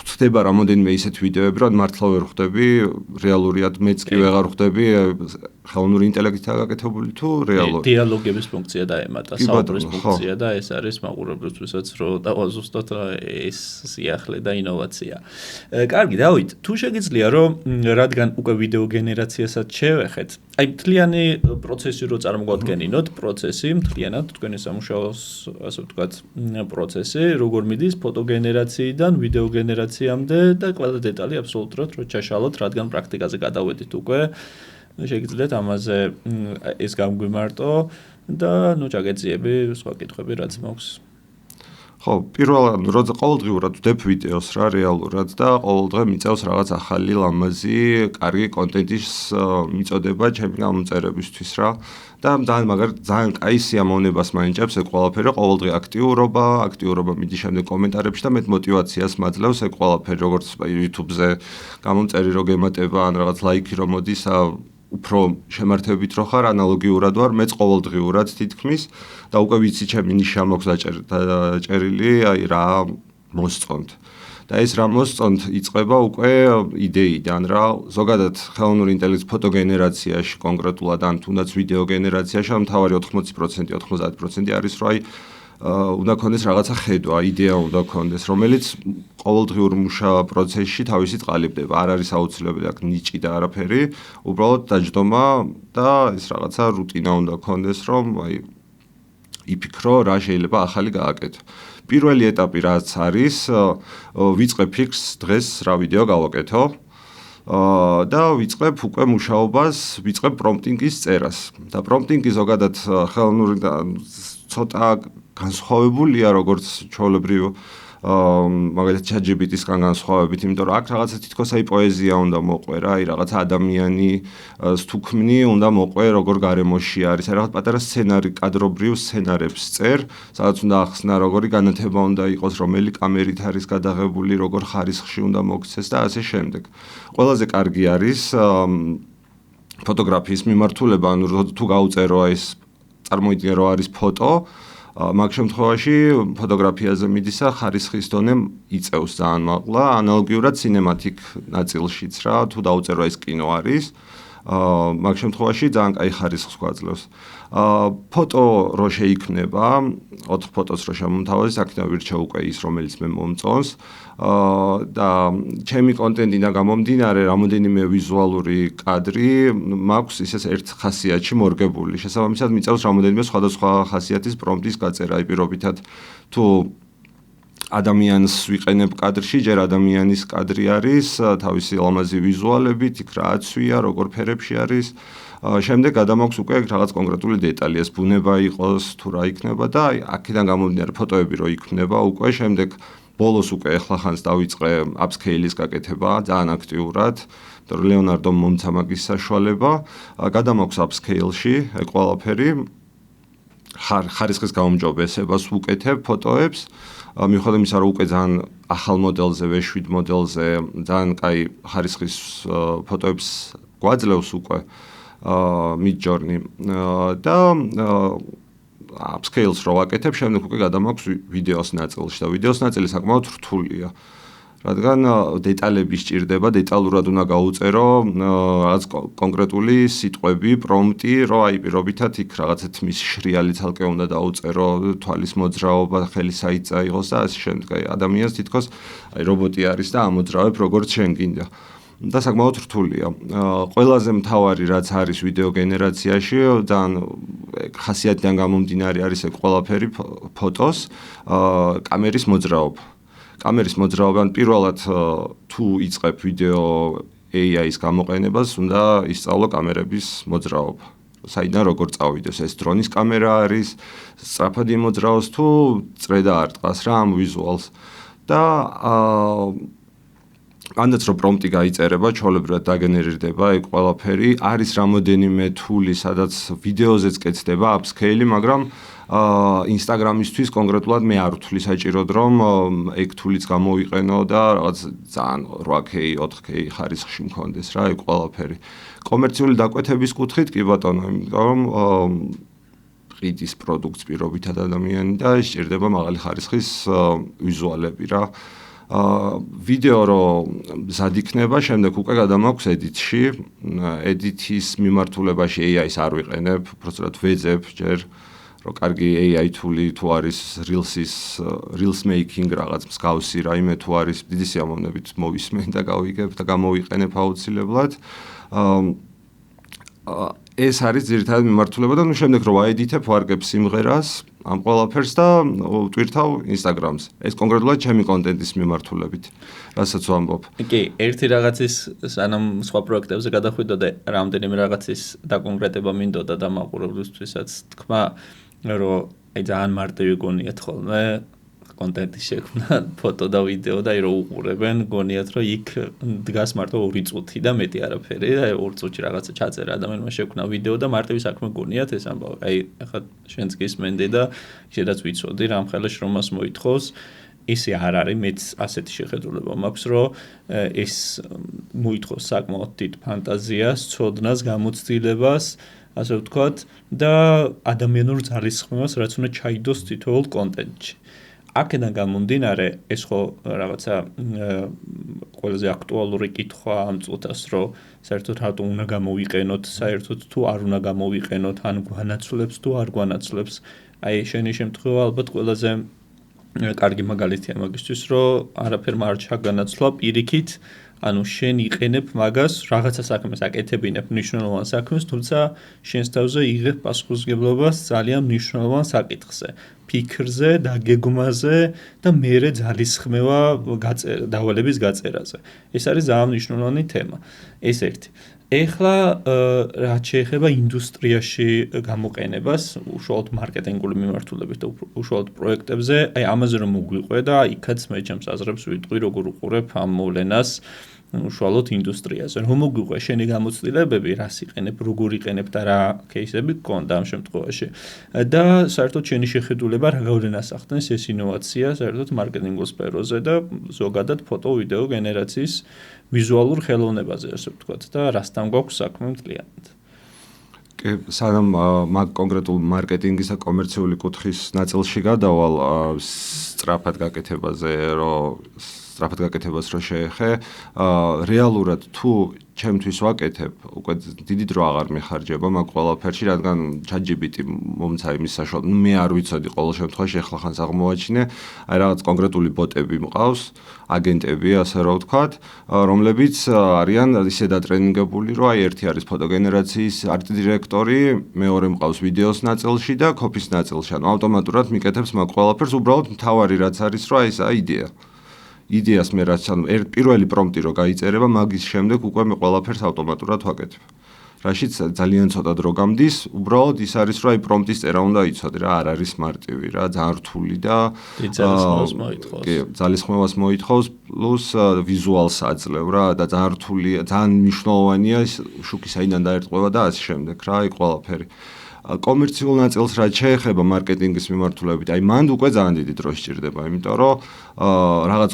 ხდება რამოდენიმე ისეთ ვიდეოები, რომ მართლა ვერ ხვდები, რეალურად მეც კი ვეღარ ხვდები ხელოვნური ინტელექტით გაკეთებული თუ რეალურად. დიალოგების ფუნქცია დაემატა, საუბრის ფუნქცია და ეს არის მაყურებლისთვისაც რომ დავაზუსტოთ ეს სიახლე და ინოვაცია. კარგი, დავით, თუ შეგიძლია რომ რადგან უკვე ვიდეო გენერაციასაც შევეხეთ, აი მთლიანი პროცესი რო წარმოგვადგენინოთ, პროცესი მთლიანად თქვენი სამუშაოს, ასე ვთქვათ, პროცესი, როგორ მიდის ფოტოგენერაციიდან ვიდეო გენერაციამდე და ყველა დეტალი აბსოლუტურად რო ჩაშალოთ, რადგან პრაქტიკაზე გადავედით უკვე, შეგიძლიათ ამაზე ეს გამგვიმარტო და ნუ ჩაგეძიები სხვა კითხვები რაც მაქვს. ხო, პირველად როცა ყოველდღიურად ვდებ ვიდეოს რა რეალურად და ყოველდღე მიწევს რაღაც ახალი ლამაზი, კარგი კონტენტის მიწოდება ჩემი გამომწერებისთვის რა და ძალიან კაი სიამოვნებას მაინჭებს ეგ ყველაფერი, ყოველდღე აქტიურობა მიდის შემდეგ კომენტარებში და მეტ მოტივაციას მაძლევს ეგ ყველაფერი, როგორც YouTube-ზე გამომწერი რო გემატება ან რაღაც ლაიქი რო მოდის უფრო შემართებით რო ხარ, ანალოგიურად ვარ, მეც ყოველდღიურად თითქმის და უკვე ვიცი ჩემი ნიშა მაქვს დაჭერილი, აი რა მოსწონთ. და ეს რა მოსწონთ იწყება უკვე იდეიდან რა, ზოგადად ხელოვნური ინტელექტის ფოტოგენერაციაში კონკრეტულად ან თუნდაც ვიდეო გენერაციაში მთავარი 80%, 90% არის რომ აი უნდა კონდეს რაღაცა ხედვა, იდეა უნდა კონდეს, რომელიც ყოველდღიურ მუშა პროცესში თავისი წყალიბდება. არ არის აუცილებელი აქ ნიჭი და არაფერი, უბრალოდ დაჯდომა და ეს რაღაცა რუტინა უნდა კონდეს, რომ აი იფიქრო რა შეიძლება ახალი გააკეთო. პირველი ეტაპი რაც არის, ვიწყებ ფიქრს დღეს რა ვიდეო გავაკეთო. და ვიწყებ უკვე მუშაობას, ვიწყებ პრომპტინგის წერას. და პრომპტინგი ზოგადად ხელოვნური და ცოტა განსხვავებულია როგორც ჩვეულებრივ მაგალითად ChatGPT-სგან განსხვავებით, იმიტომ რომ აქ რაღაცა თითქოს აი პოეზია უნდა მოყვე რა, აი რაღაცა ადამიანი თუქმნი უნდა მოყვე, როგორ გარემოში არის, აი რაღაც პატარა სცენარი, კადრობრივ სცენარებს წერ, სადაც უნდა ახსნა, როგორი განათება უნდა იყოს, რომელი კამერით არის გადაღებული, როგორ ხარისხში უნდა მოქცეს და ასე შემდეგ. ყველაზე კარგი არის ფოტოგრაფიის მიმართულება, ანუ თუ გაუწერო ეს წარმოიდგინე რომ არის ფოტო, მაგ შემთხვევაში ფოტოგრაფიაზე მიდისა ხარისხის დონე იწევს ძალიან მაღლა, ანალოგიურად სინემატიკ ნაწილშიც რა, თუ დაუწერო ეს კინო არის, მაგ შემთხვევაში ძალიან კაი ხარისხს გვაძლევს. ფოტო რო შეიქმნება, 4 ფოტოს რო შემომთავაზეს, აქედან ვირჩევ უკვე ის, რომელიც მე მომწონს. და ჩემი კონტენტიდან გამომდინარე, რამოდენიმე ვიზუალური კადრი მაქვს ისეს ერთ ხასიათში მორგებული. შესაბამისად მიწევს რამოდენიმე სხვადასხვა ხასიათის პრომპტის გაწერა, პირობითად თუ ადამიანს ვიყენებ კადრში, ჯერ ადამიანის კადრი არის, თავისი ლამაზი ვიზუალებით, იქ რა აცვია, როგორ ფერებში არის. შემდეგ გადამაქვს უკვე რაღაც კონკრეტული დეტალი, ეს ბუნება იყოს, თუ რა იქნება და აი აქედან გამომდინარე ფოტოები რო იქნება, უკვე შემდეგ ბოლოს უკვე ეხლახანს დავიწყე upscale-ის გაკეთება ძალიან აქტიურად, იმიტომ რომ ლეონარდომ მომცა მაგის საშუალება, გადამაქვს upscale-ში ეგ ყველაფერი, ხარისხის გაუმჯობესებას ვუკეთებ ფოტოებს, მიუხედავად იმისა, რომ უკვე ძალიან ახალ მოდელზე, V7 მოდელზე ძალიან კაი ხარისხის ფოტოებს გვაძლევს უკვე Midjourney და upscale-ს რო ვაკეთებ, შემდეგ უკვე გადამაქვს ვიდეოს ნაწილში და ვიდეოს ნაწილი საკმაოდ რთულია. რადგან დეტალები სჭირდება, დეტალურად უნდა გაუწერო რაღაც კონკრეტული სიტყვები, პრომპტი, რომ აი პირობითად იქ რაღაცა თმის შრიალი ცალკე უნდა დაუწერო, თვალის მოძრაობა, ხელის საიტა იყოს და ასე შემდეგ. აი ადამიანს თითქოს აი რობოტი არის და ამოძრავებ როგორც შენ გინდა. და საკმაოდ რთულია. ყველაზე მთავარი რაც არის ვიდეო გენერაციაში, ძალიან ხასიათიდან გამომდინარე არის ეგ ყველაფერი ფოტოს, კამერის მოძრაობა. კამერის მოძრაობა, პირველად თუ იწყებ ვიდეო AI-ის გამოყენებას, უნდა ისწავლო კამერების მოძრაობა. საიდან როგორ წავიდეს, ეს დრონის კამერა არის, სწრაფად იმოძრაოს თუ წრე და არტყას რა ამ ვიზუალს. და ანდაც რომ პრომპტი გაიწერება, ჩვეულებრივად დაგენერირდება ეგ ყველაფერი, არის რამოდენიმე თული, სადაც ვიდეოზეც კეთდება upscale, მაგრამ Instagram-ისთვის კონკრეტულად მე არ ვთვლი საჭიროდ, რომ ეგ თულიც გამოვიყენო და რაღაც ძალიან 8K, 4K ხარისხში მქონდეს რა ეგ ყველაფერი. კომერციული დაკვეთების კუთხით კი ბატონო, იმიტომ რომ ყიდის პროდუქტს პირობითად ადამიანი და სჭირდება მაღალი ხარისხის ვიზუალები რა. ვიდეო რო მზად იქნება, შემდეგ უკვე გადამაქვს edit-ში. edit-ის მიმართულებაში AI-ს არ ვიყენებ, უბრალოდ ვეძებ ჯერ რომ კარგი AI თული თუ არის reels making რაღაც მსგავსი რაიმე თუ არის დიდი სიამოვნებით მოვისმენ და გავიგებ და გამოვიყენებ აუცილებლად. ეს არის ძირითადად მიმართულება და ნუ შემდეგ რო აედიტებ ვარგებ სიმღერას ამ ყველაფერს და ვტვირთავ Instagram-ს. ეს კონკრეტულად ჩემი კონტენტის მიმართულებით, რასაც ვამბობ. კი, ერთი რაღაცის სანამ სხვა პროექტებზე გადახვიდოდე, რამდენიმე რაღაცის დაკონკრეტება მინდოდა და მაყურებლისთვისაც თქვა, რომ აი ძალიან მარტივი გონიათ ხოლმე კონტენტის შექმნა, ფოტო და ვიდეო და რო უყურებენ, გონიათ რომ იქ დგას მარტო 2 წუთი და მეტი არაფერი და 2 წუთში რაღაცა ჩაწერა ადამიანმა შექმნა ვიდეო და მარტივი საქმე გონიათ ეს ამბავი. აი ახლა შენც გისმენდი და შედაც ვიცოდი რა ამხელა შრომას მოითხოვს. ისე არ არის, მეც ასეთი შეხედულება მაქვს, რომ ეს მოითხოვს საკმაოდ დიდ ფანტაზიას, ცოდნას, გამოცდილებას, ასე ვთქვათ, და ადამიანურ ძალისხმევას, რაც უნდა ჩაიდოს თითოეულ კონტენტში. აქედან გამომდინარე, ეს ხო რაღაცა ყველაზე აქტუალური კითხვა ამ წუთას, რომ საერთოდ რატო უნდა გამოვიყენოთ, საერთოდ თუ არ უნდა გამოვიყენოთ, ან გვანაცვლებს თუ არ გვანაცვლებს. აი შენი შემთხვევა ალბათ ყველაზე კარგი მაგალითია მაგისთვის, რომ არაფერმა არ ჩაგანაცვლა პირიქით, ანუ შენ იყენებ მაგას, რაღაცა საქმეს აკეთებინებ მნიშვნელოვან საქმეს, თუმცა შენს თავზე იღებ პასუხისმგებლობას ძალიან მნიშვნელოვან საკითხზე, ფიქრზე, დაგეგმაზე და მერე ძალისხმევა დავალების გაწერაზე. ეს არის ძალიან მნიშვნელოვანი თემა. ეს ერთი. ეხლა რაც შეეხება ინდუსტრიაში გამოყენებას, უშუალოდ მარკეტინგული მიმართულებით და უშუალოდ პროექტებზე, აი ამაზე რომ მოგვიყვე და იქაც მე ჩემს აზრებს ვიტყვი, როგორ უყურებ ამ მოვლენას უშუალოდ ინდუსტრიაზე. რომ მოგვიყვე შენი გამოცდილებები, რას იყენებ, როგორ იყენებ და რა кейსები გქონდა ამ შემთხვევაში. და საერთოდ შენი შეხედულება რა გავლენას ახდენს ეს ინოვაცია საერთოდ მარკეტინგულ სფეროზე და ზოგადად ფოტო-ვიდეო გენერაციის ვიზუალურ ხელოვნებაზე, ასე ვთქვათ და რასთან გვაქვს საქმე მთლიანად. კი, სანამ მაგ კონკრეტულ მარკეტინგის და კომერციული კუთხის ნაწილში გადავალ სწრაფად გაკეთებას რო შეეხე, რეალურად თუ ჩემთვის ვაკეთებ, უკვე დიდი დრო აღარ მიხარჯება მაგ ყველაფერში, რადგან ChatGPT მომცა იმის საშუალებით, მე არ ვიცოდი ყოველ შემთხვევაში, ეხლა ხანს აღმოვაჩინე, აი რაღაც კონკრეტული ბოტები მყავს, აგენტები, ასე რომ ვთქვათ, რომლებიც არიან ისე დატრენინგებული, რომ აი ერთი არის ფოტოგენერაციის არტ დირექტორი, მეორე მყავს ვიდეოს ნაწილში და კოპის ნაწილში, ანუ ავტომატურად მიკეთებს მაგ ყველაფერს, უბრალოდ მთავარი რაც არის, რომ აი ესაა იდეა. იდეას მე რაც ანუ პირველი პრომპტი რო გაიწერება, მაგის შემდეგ უკვე მე ყველაფერს ავტომატურად ვაკეთებ. რაშიც ძალიან ცოტა დრო გამდის, უბრალოდ ის არის, რომ აი პრომპტის წერა უნდა იცოდე რა, არ არის მარტივი რა, ძალიან რთული და ძალისხმევას მოითხოვს, პლუს ვიზუალს აძლევ რა და ძალიან რთულია, ძალიან მნიშვნელოვანია ის შუქი საიდან დაერტყება და ასე შემდეგ რა, აი ყველაფერი. კომერციულ ნაწილს რაც შეეხება მარკეტინგის მიმართულებით, აი მანდ უკვე ძალიან დიდი დრო სჭირდება, იმიტომ რომ რაღაც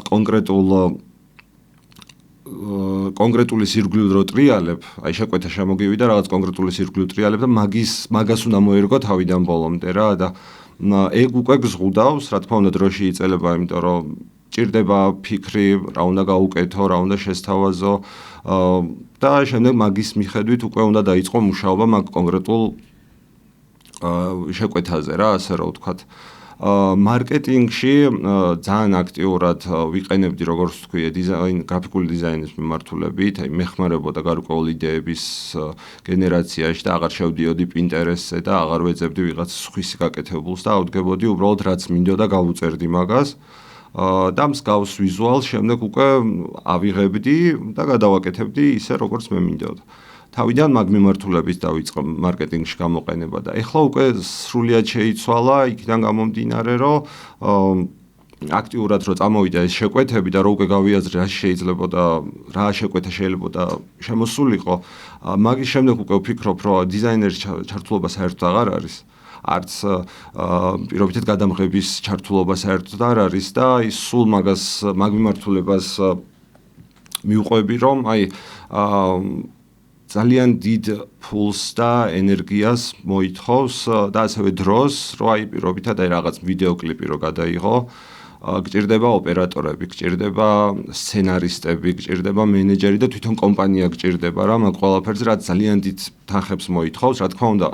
კონკრეტული სირგვლივ დრო ტრიალებ, აი შეკვეთა შემოგივიდა რაღაც კონკრეტული სირგვლივ ტრიალებ და მაგას უნდა მოერგო თავიდან ბოლომდე რა და ეგ უკვე გზღუდავს, რა თქმა უნდა დროში იწელება, იმიტომ რომ ჭირდება ფიქრი, რა უნდა გაუკეთო, რა უნდა შესთავაზო და შემდეგ მაგის მიხედვით უკვე უნდა დაიწყო მუშაობა მაგ კონკრეტულ შეკვეთაზე რა, ასე რომ ვთქვათ. მარკეტინგში ძალიან აქტიურად ვიყენებდი, როგორც ვთქვი, გრაფიკული დიზაინის მიმართულებით, აი მეხმარებოდა გარკვეულ იდეების გენერაციაში და აღარ შევდიოდი Pinterest-ზე და აღარ ვეძებდი ვიღაც სხვისი გაკეთებულს და ავდგებოდი უბრალოდ რაც მინდოდა გავუწერდი მაგას. და მსგავს ვიზუალს შემდეგ უკვე ავიღებდი და გადავაკეთებდი ისე როგორც მე მინდოდა. თავიდან მაგ მიმართულებით დავიწყო მარკეტინგში გამოყენება და ეხლა უკვე სრულიად შეიცვალა იქიდან გამომდინარე, რომ აქტიურად რო წამოვიდა ეს შეკვეთები და რო უკვე გავიაზრე რა შეიძლება და რა შეკვეთა შეიძლება შემოსულიყო, მაგის შემდეგ უკვე ვფიქრობ, რომ დიზაინერის ჩართულობა საერთოდ აღარ არის. არც პირობითად გადამღების ჩართულობა საერთოდ არ არის და ის სულ მაგ მიმართულებას მივყვები, რომ აი ძალიან დიდ ფულს და ენერგიას მოითხოვს და ასევე დროს, რომ აი პირობითად აი რაღაც ვიდეო კლიპი რო გადაიღო, გჭირდება ოპერატორები, გჭირდება სცენარისტები, გჭირდება მენეჯერი და თვითონ კომპანია გჭირდება რა, მაგ ყველაფერზე რაც ძალიან დიდ თანხებს მოითხოვს, რა თქმა უნდა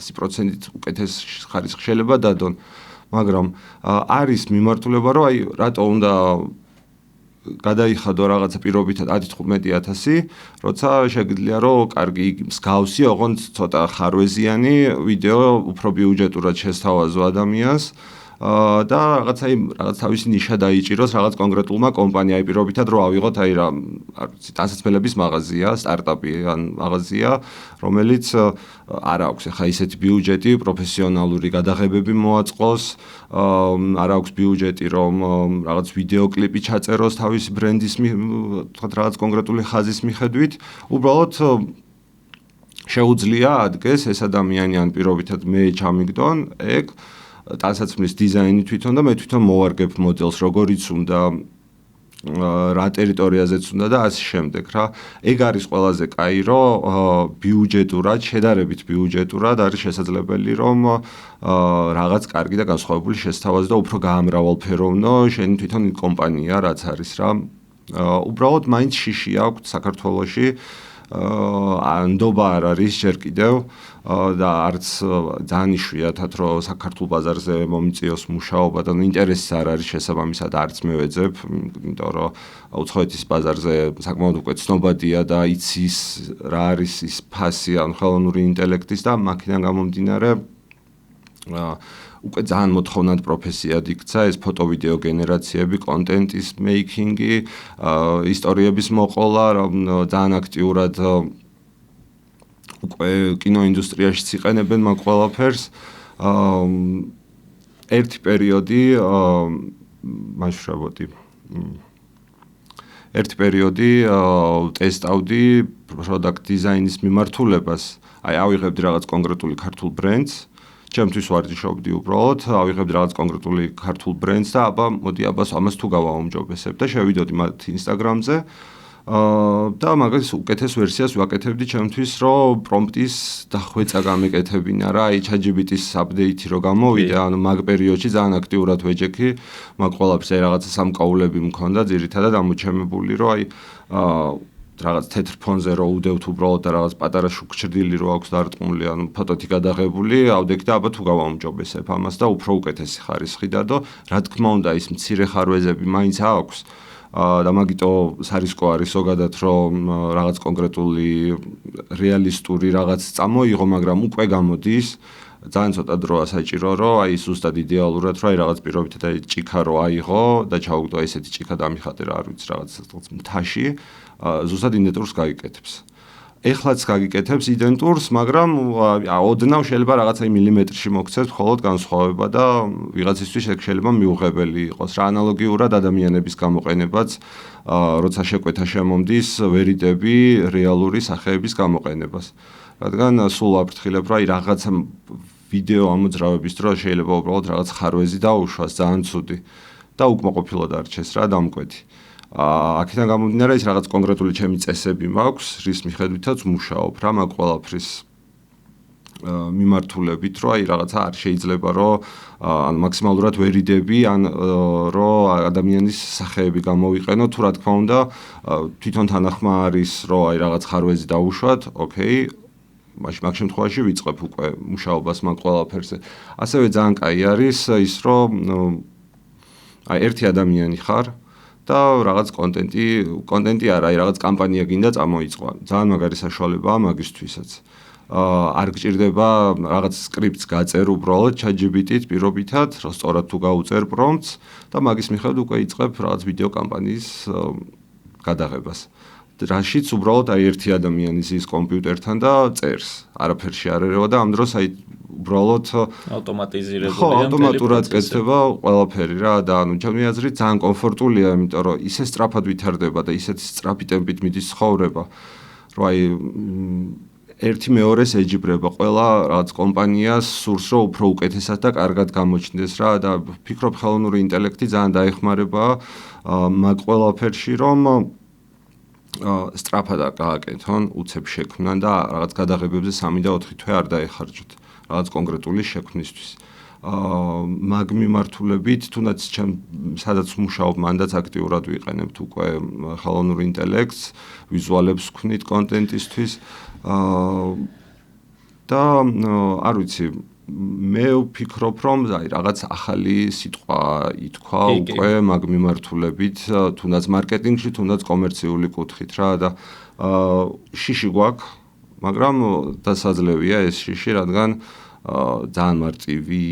100%-ით უკეთეს ხარისხი შეიძლება დადონ, მაგრამ არის მიმართულება, რომ აი რატო უნდა გადაიხადო რაღაცა პირობითად 10-15,000, როცა შეგიძლია რომ კარგი მსგავსი, ოღონდ ცოტა ხარვეზიანი ვიდეო უფრო ბიუჯეტურად შესთავაზო ადამიანს და რაღაც თავისი ნიშა დაიჭიროს რაღაც კონკრეტულმა კომპანია, პირობითად რომ ავიღოთ აი რა, არ ვიცი, ტანსაცმელების მაღაზია, სტარტაპი ან მაღაზია, რომელიც არ აქვს ახლა ისეთი ბიუჯეტი, პროფესიონალური გადაღებები მოაწყოს, არ აქვს ბიუჯეტი, რომ რაღაც ვიდეო კლიპი ჩაწეროს თავისი ბრენდის თქვათ რაღაც კონკრეტული ხაზის მიხედვით, უბრალოდ შეუძლია ადგეს ეს ადამიანი ან პირობითად მე ჩამიგდონ ეგ ტანსაცმლის დიზაინი თვითონ და მე თვითონ მოვარგებ მოდელს, როგორიც უნდა, რა ტერიტორიაზეც უნდა და ასე შემდეგ რა. ეგ არის ყველაზე კაი, რომ ბიუჯეტურად, შედარებით ბიუჯეტურად არის შესაძლებელი, რომ რაღაც კარგი და განსხვავებული შესთავაზო და უფრო გაამრავალფეროვნო შენი თვითონ კომპანია, რაც არის რა. უბრალოდ მაინც შიში აქვს საქართველოში ნდობა არ არის ჯერ კიდევ და არც ძალიან იშვიათად რომ საქართველოს ბაზარზე მომიწიოს მუშაობა და ინტერესი არ არის შესაბამისად არც მე ვეძებ, იმიტომ რომ უცხოეთის ბაზარზე საკმაოდ უკვე ცნობადია და იცის რა არის ის ფასი ან ხელოვნური ინტელექტის და მაქედან გამომდინარე უკვე ძალიან მოთხოვნად პროფესიად იქცა ეს ფოტო-ვიდეო გენერაციები, კონტენტის მეიქინგი, ისტორიების მოყოლა, ძალიან აქტიურად უკვე კინოინდუსტრიაშიც იყენებენ მაგ ყველაფერს. ერთი პერიოდი მაშრაბოდი ერთი პერიოდი ტესტავდი product design-ის მიმართულებას. აი ავიღებდი რაღაც კონკრეტული ქართულ ბრენდს, ჩემთვის ვარჯიშობდი უბრალოდ, ავიღებდი რაღაც კონკრეტული ქართულ ბრენდს და მოდი ამას თუ გავაუმჯობესებ და შევიდოდი მათ Instagram-ზე. და მაგას უკეთეს ვერსიას ვაკეთებდი ჩემთვის, რომ პრომპტის დახვეწა გამეკეთებინა რა, აი ChatGPT-ის აპდეითი რო გამოვიდა, ანუ მაგ პერიოდში ძალიან აქტიურად ვეჯექი, მაგ ყველაფერს რაღაცა სამკაულები მქონდა ძირითადად ამოჩემებული, რომ აი რაღაც თეთრ ფონზე რო უდევთ უბრალოდ და რაღაც პატარა შუქჭრდილი რო აქვს დარწმული, ანუ ფოტოთი გადაღებული, ავდექი და აბა თუ გავაუმჯობესებ ამას და უფრო უკეთესი ხარისხი დადო, რა თქმა უნდა ის მცირე ხარვეზები მაინც აქვს. და მაგიტო სარისკო არის ზოგადად რომ რაღაც კონკრეტული რეალისტური რაღაც წამოიღო, მაგრამ უკვე გამოდის. ძალიან ცოტა დროა საჭირო, რომ აი ზუსტად იდეალურად რომ აი რაღაც პირობითად აი ჭიქა რო აიღო და ჩაუგდო ესეთი ჭიქა დამიხატე რა არ ვიცი რაღაც მთაში, ზუსტად იდენტურს გაიკეთებს. ეხლაც გაგიკეთებს იდენტურს, მაგრამ ოდნავ შეიძლება რაღაცა მილიმეტრში მოგცეს მხოლოდ განსხვავება და ვიღაცისთვის ეგ შეიძლება მიუღებელი იყოს. რა ანალოგიურად ადამიანების გამოყენებაც, როცა შეკვეთა შემომდის, ვერიდები რეალური სახეების გამოყენებას. რადგან სულ აფრთხილებ, რომ აი რაღაცა ვიდეო ამოძრავების დროს შეიძლება უბრალოდ რაღაც ხარვეზი დაუშვას, ძალიან ცუდი და უკმაყოფილო დარჩეს რა დამკვეთი. აქედან გამომდინარე ის რაღაც კონკრეტული ჩემი წესები მაქვს, რის მიხედვითაც მუშაობ რა მაგ ყველაფრის მიმართულებით, რომ აი რაღაცა არ შეიძლება რომ ან მაქსიმალურად ვერიდები, ან რომ ადამიანის სახეები გამოვიყენო, თუ რა თქმა უნდა თვითონ თანახმა არის, რომ აი რაღაც ხარვეზი დაუშვათ, ოკეი, მაგ შემთხვევაში ვიწყებ უკვე მუშაობას მაგ ყველაფერზე. ასევე ძალიან კაი არის ის, რომ აი ერთი ადამიანი ხარ და რაღაც კონტენტი არა, აი რაღაც კამპანია გინდა წამოიწყო. ძალიან მაგარი საშუალებაა მაგისთვისაც. არ გჭირდება რაღაც სკრიპტს გაწერ უბრალოდ ChatGPT-ით პირობითად, რომ სწორად თუ გაუწერ პრომპტს და მაგის მიხედვით უკვე იწყებ რაღაც ვიდეო კამპანიის გადაღებას. რაშიც უბრალოდ აი ერთი ადამიანი ზის კომპიუტერთან და წერს. არაფერში არ ერევა და ამ დროს აი უბრალოდ ავტომატიზირებულია. ხო, ავტომატურად კეთდება ყველაფერი რა და ანუ ჩემი აზრით ძალიან კომფორტულია, იმიტომ რომ ისე სწრაფად ვითარდება და ისეთი სწრაფი ტემპით მიდის ცხოვრება, რომ აი ერთი მეორეს ეჯიბრება ყველა რაღაც კომპანიას სურს რომ უფრო უკეთესად და კარგად გამოჩნდეს რა და ფიქრობ ხელოვნური ინტელექტი ძალიან დაეხმარება მაგ ყველაფერში რომ სწრაფად გააკეთონ, უცებ შექმნან და რაღაც გადაღებებზე 3 და 4 თვე არ დაეხარჯოთ რაღაც კონკრეტული შექმნისთვის. მაგ მიმართულებით, თუნდაც სადაც ვმუშაობ, მანდაც აქტიურად ვიყენებთ უკვე ხელოვნურ ინტელექტს, ვიზუალებს ვქნით კონტენტისთვის და არ ვიცი, მე ვფიქრობ, რომ აი რაღაც ახალი სიტყვა ითქვა უკვე მაგ მიმართულებით, თუნდაც მარკეტინგში, თუნდაც კომერციული კუთხით რა და შიში გვაქვს, მაგრამ დასაძლევია ეს შიში, რადგან ძალიან მარტივი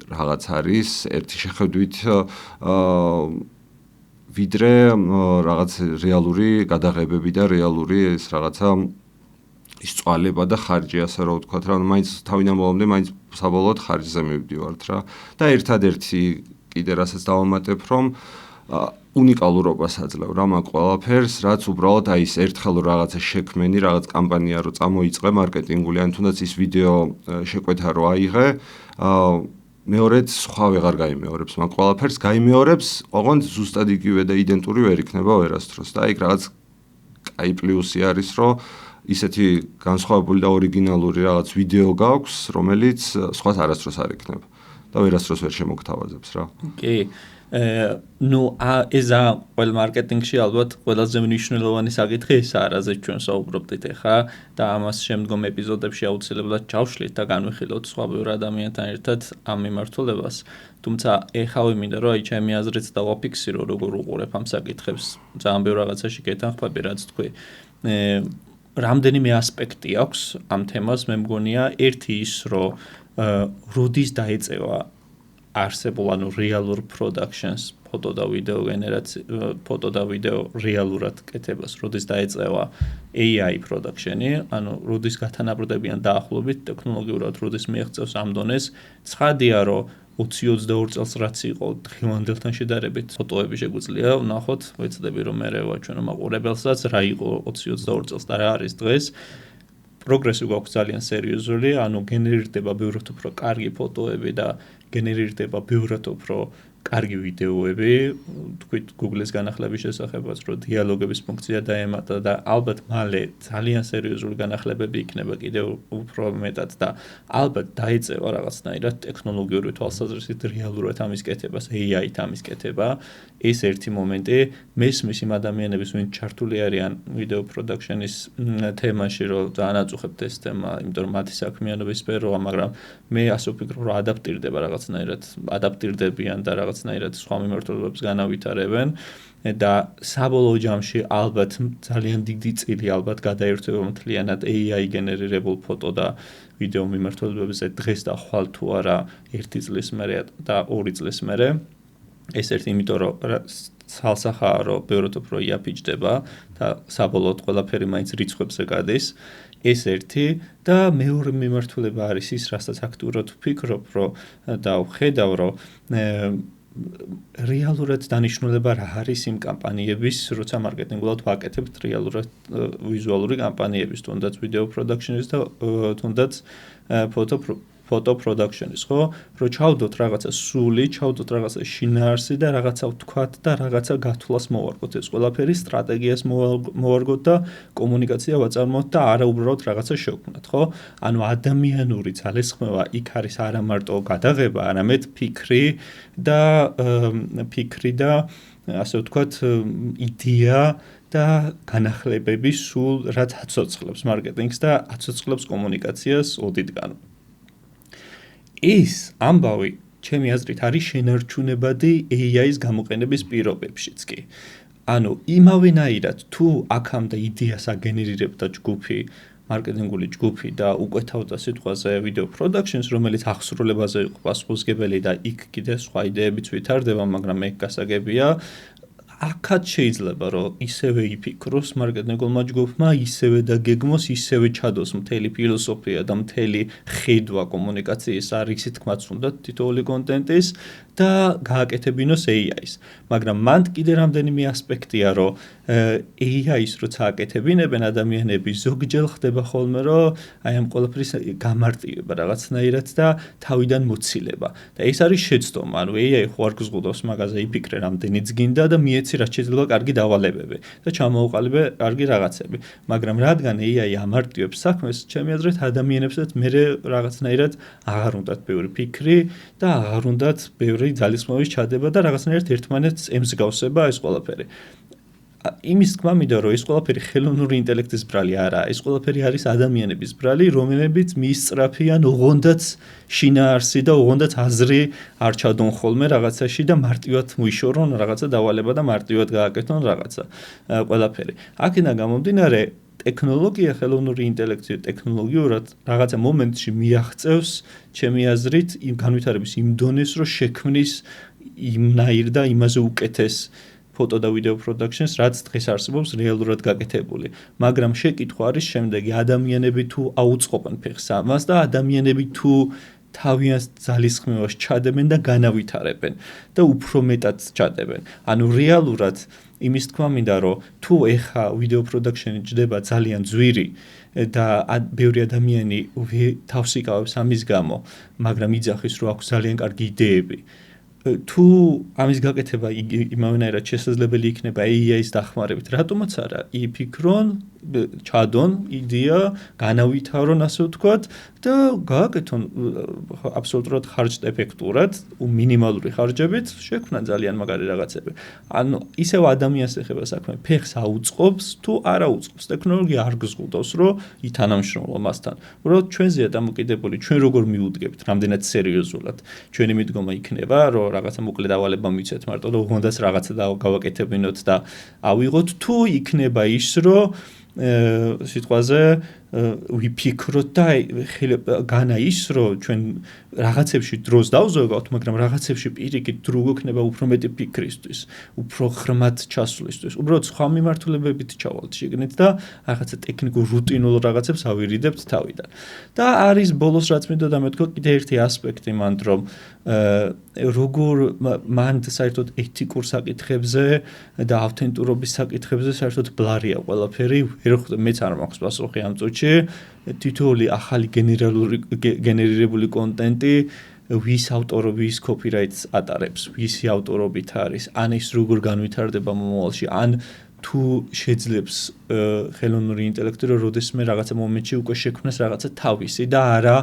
რაღაც არის, ერთი შეხედვით ვიდრე რაღაც რეალური გადაღებები და რეალური ეს რაღაცა ის წვალება და ხარჯი, ასე რომ ვთქვათ რა, მაინც თავიდან ბოლომდე მაინც საბოლოოდ ხარჯზე მივდივართ რა. და ერთადერთი კიდე რასაც დავამატებ, რომ უნიკალურობას აძლევ რა მაგ ყველაფერს, რაც უბრალოდ აი ეს ერთხელ რაღაცა შექმენი, რაღაც კამპანია რო წამოიწყე მარკეტინგული, ან თუნდაც ის ვიდეო შეკვეთა რო აიღე, მეორედ სხვა ვეღარ გაიმეორებს მაგ ყველაფერს, გაიმეორებს, ოღონდ ზუსტად იგივე და იდენტური ვერ იქნება ვერასდროს და აი რაღაც კაი პლუსი არის, რომ ისეთი განსხვავებული და ორიგინალური რაღაც ვიდეო გაქვს, რომელიც სხვას არასდროს არ იქნება და ვერასდროს ვერ შემოგთავაზებს რა. კი. ნუ ეზა ყველ მარკეტინგში ალბათ ყველაზე მნიშვნელოვანი საკითხი ისაა, რაზეც ჩვენ საუბრობდით ახლა და ამას შემდგომ ეპიზოდებში აუცილებლად ჩავშლით და განვიხილოთ სხვა ბევრ ადამიანთან ერთად ამ მიმართულებას. თუმცა ეხავე მინდა რომ აი ჩემი აზრით დავაფიქსირო როგორ უყურებ ამ საკითხებს. ძალიან ბევრ რაღაცაში გეთანხმები, რაც თქვი. რამდენიმე ასპექტი აქვს ამ თემას, მე მგონია ერთი ის, რომ როდის დაიწყება არსებულ ანუ რეალურ productions ფოტო და ვიდეო გენერაცია ფოტო და ვიდეო რეალურად კეთებას როდის დაიწყება AI production-ი ანუ როდის გათანაბრდებიან დაახლოებით ტექნოლოგიურად როდის მიაღწევს ამ დონეს ცხადია რომ 20-22 წელს რაც იყო დღევანდელთან შედარებით ფოტოები შეგვიძლია ვნახოთ ვეცდები რომ მე ვაჩვენო მაყურებელსაც რა იყო 20-22 წელს და რა არის დღეს პროგრესი გვაქვს ძალიან სერიოზული ანუ გენერირდება ბევრად უფრო კარგი ფოტოები და გენერირდება ბევრად უფრო კარგი ვიდეოები, თქვით Google-ის განახლების შესახებაც, რომ დიალოგების ფუნქცია დაემატა და ალბათ მალე ძალიან სერიოზული განახლებები იქნება კიდევ უფრო მეტად და ალბათ დაიწყება რაღაცნაირად ტექნოლოგიური თვალსაზრისით რეალურად ამის კეთებას, AI-ით ამის კეთება. ეს ერთი მომენტი, მესმის იმ ადამიანების, ვინც ჩართული არიან ვიდეო production-ის თემაში, რომ ძალიან აწუხებთ ეს თემა, იმიტომ რომ მათი საქმიანობის სფეროა, მაგრამ მე ასე ვფიქრობ, რომ ადაპტირდებიან და რაღაცნაირად სხვა მიმართულებებს განავითარებენ და საბოლოო ჯამში ალბათ ძალიან დიდი წილი ალბათ გადაერთვება მთლიანად AI გენერირებულ ფოტო და ვიდეო მიმართულებებზე დღეს და ხვალ თუ არა 1 წლის მერე და 2 წლის მერე ეს ერთი იმიტომ რომ ცალსახაა რომ ბევრად უფრო იაფიჭდება და საბოლოოდ ყველაფერი მაინც რიცხვებზე გადის ეს ერთი და მეორე მიმართულება არის ის, რასაც აქტიურად ვფიქრობ, რომ და ვხედავ, რომ რეალურად დანიშნულება რა არის იმ კამპანიების, როცა მარკეტინგულად ვაკეთებთ რეალურად ვიზუალური კამპანიების, თუნდაც ვიდეო production-ის და თუნდაც photo production-ის, ხო? რომ ჩავდოთ რაღაცა სული, ჩავდოთ რაღაცა შინაარსი და რაღაცა ვთქვათ და რაღაცა გათვლას მოვარგოთ. ეს ყველაფერი სტრატეგიას მოვარგოთ და კომუნიკაცია ვაწარმოოთ და არა უბრალოდ რაღაცა შევქმნათ, ხო? ანუ ადამიანური ძალისხმევა იქ არის არა მარტო გადაღება, არამედ ფიქრი და ასე ვთქვათ იდეა და განახლებები სულ რაც აცოცხლებს მარკეტინგს და აცოცხლებს კომუნიკაციას ოდითგან. ეს ამბავი, ჩემი აზრით, არის შენარჩუნებადი AI-ის გამოყენების პირობებშიც კი. ანუ იმავენაირად თუ აქამდე იდეას აგენერირებდა და ჯგუფი, მარკეტინგული ჯგუფი და უკვეთავდა სიტყვაზე ვიდეო production-ს, რომელიც აღსრულებაზე იყო პასუხისმგებელი და იქ კიდე სხვა იდეებიც ვითარდება, მაგრამ ეგ გასაგებია. აქაც შეიძლება რომ ისევე იფიქროს მარკეტინგულმა ჯგუფმა, ისევე დაგეგმოს, ისევე ჩადოს მთელი ფილოსოფია და მთელი ხედვა კომუნიკაციის არის თქმაც უნდა თითოეული კონტენტის და გააკეთებინოს AI-ს. მაგრამ მანდ კიდე რამდენიმე ასპექტია, რომ AI-ს როცა აკეთებინებენ ადამიანები, ზოგჯერ ხდება ხოლმე, რომ აი ამ ყველაფრის გამარტივება რაღაცნაირად და თავიდან მოცილება. და ეს არის შეცდომა, ანუ AI ხო არ გზღუდავს მაგაზე იფიქრე რამდენიც გინდა და მიეცი რაც შეიძლება კარგი დავალებები და ჩამოუყალიბე კარგი რაღაცები. მაგრამ რადგან AI ამარტივებს საქმეს, ჩემი აზრით ადამიანებსაც მე რაღაცნაირად აღარ უნდათ ბევრი ფიქრი და აღარ უნდათ ბევრი ძალისხმევის ჩადება და რაღაცნაირად ერთმანეთს ემსგავსება ეს ყველაფერი. იმის თქმა მინდა რომ ეს ყველაფერი ხელოვნური ინტელექტის ბრალი არაა, ეს ყველაფერი არის ადამიანების ბრალი, რომლებიც მისწრაფიან ოღონდაც შინაარსი და ოღონდაც აზრი არ ჩადონ ხოლმე რაღაცაში და მარტივად მოიშორონ რაღაცა დავალება და მარტივად გააკეთონ რაღაცა ყველაფერი. აქედან გამომდინარე ტექნოლოგია ხელოვნური ინტელექტი ტექნოლოგიურად რაღაცა მომენტში მიაღწევს ჩემი აზრით იმ განვითარების იმ დონეს რომ შექმნის იმნაირ და იმაზე უკეთეს ფოტო და ვიდეო production-ს, რაც დღეს არსებობს რეალურად გაკეთებული. მაგრამ შეკითხვა არის შემდეგი, ადამიანები თუ აუწყობენ ფეხს ამას და ადამიანები თუ თავიანთ ძალისხმევას ჩადებენ და განავითარებენ და უფრო მეტად ჩადებენ. ანუ რეალურად იმის თქმა მინდა, რომ თუ ეხა ვიდეო production-ი ჯდება ძალიან ძვირი და ბევრი ადამიანი თავს იკავებს ამის გამო, მაგრამ იძახის, რომ აქვს ძალიან კარგი იდეები. თუ ამის გაკეთება იმავენაირად შესაძლებელი იქნება AI-ის დახმარებით, რატომაც არა იფიქრონ, ჩადონ იდეა, განავითარონ ასე ვთქვათ და გააკეთონ აბსოლუტურად ხარჯ-ეფექტურად, მინიმალური ხარჯებით, შექმნან ძალიან მაგარი რაღაცები. ანუ ისევ ადამიანს ეხება საქმე, ფეხს აუწყობს თუ არ აუწყობს. ტექნოლოგია არ გზღუდავს, რომ ითანამშრომლო მასთან. უბრალოდ ჩვენზეა დამოკიდებული, ჩვენ როგორ მიუდგებთ რამდენად სერიოზულად. ჩვენი მიდგომა იქნება, რომ რაღაცა მოკლე დავალება მიცეთ მარტო და უგონდას რაღაცა გავაკეთებინოთ და ავიღოთ თუ იქნება ის რომ სიტყვაზე ვიფიქროთ და განა ის რომ ჩვენ რაღაცებში დროს დავზოგავთ, მაგრამ რაღაცებში პირიქით დრო გვექნება უფრო მეტი ფიქრისთვის, უფრო ხრმად ჩასვლისთვის. უბრალოდ სხვა მიმართულებებით ჩავალთ შეგნით და რაღაცა ტექნიკურ რუტინულ რაღაცებს ავირიდებთ თავიდან. და არის ბოლოს რაც მინდოდა მეთქვა კიდე ერთი ასპექტი მანდ რომ როგორ მანდ საერთოდ ეთიკურ საკითხებზე და ავთენტურობის საკითხებზე საერთოდ ბლარია ყველაფერი, მეც არ მაქვს პასუხი ამ წუთში. თითოეული ახალი გენერირებული კონტენტი ვის ავტორობის copyrights ატარებს, ვისი ავტორობით არის, ან ის როგორ განვითარდება მომავალში, ან თუ შეძლებს ხელოვნური ინტელექტი რომ როდესმე რაღაცა მომენტში უკვე შექმნას რაღაცა თავისი და არა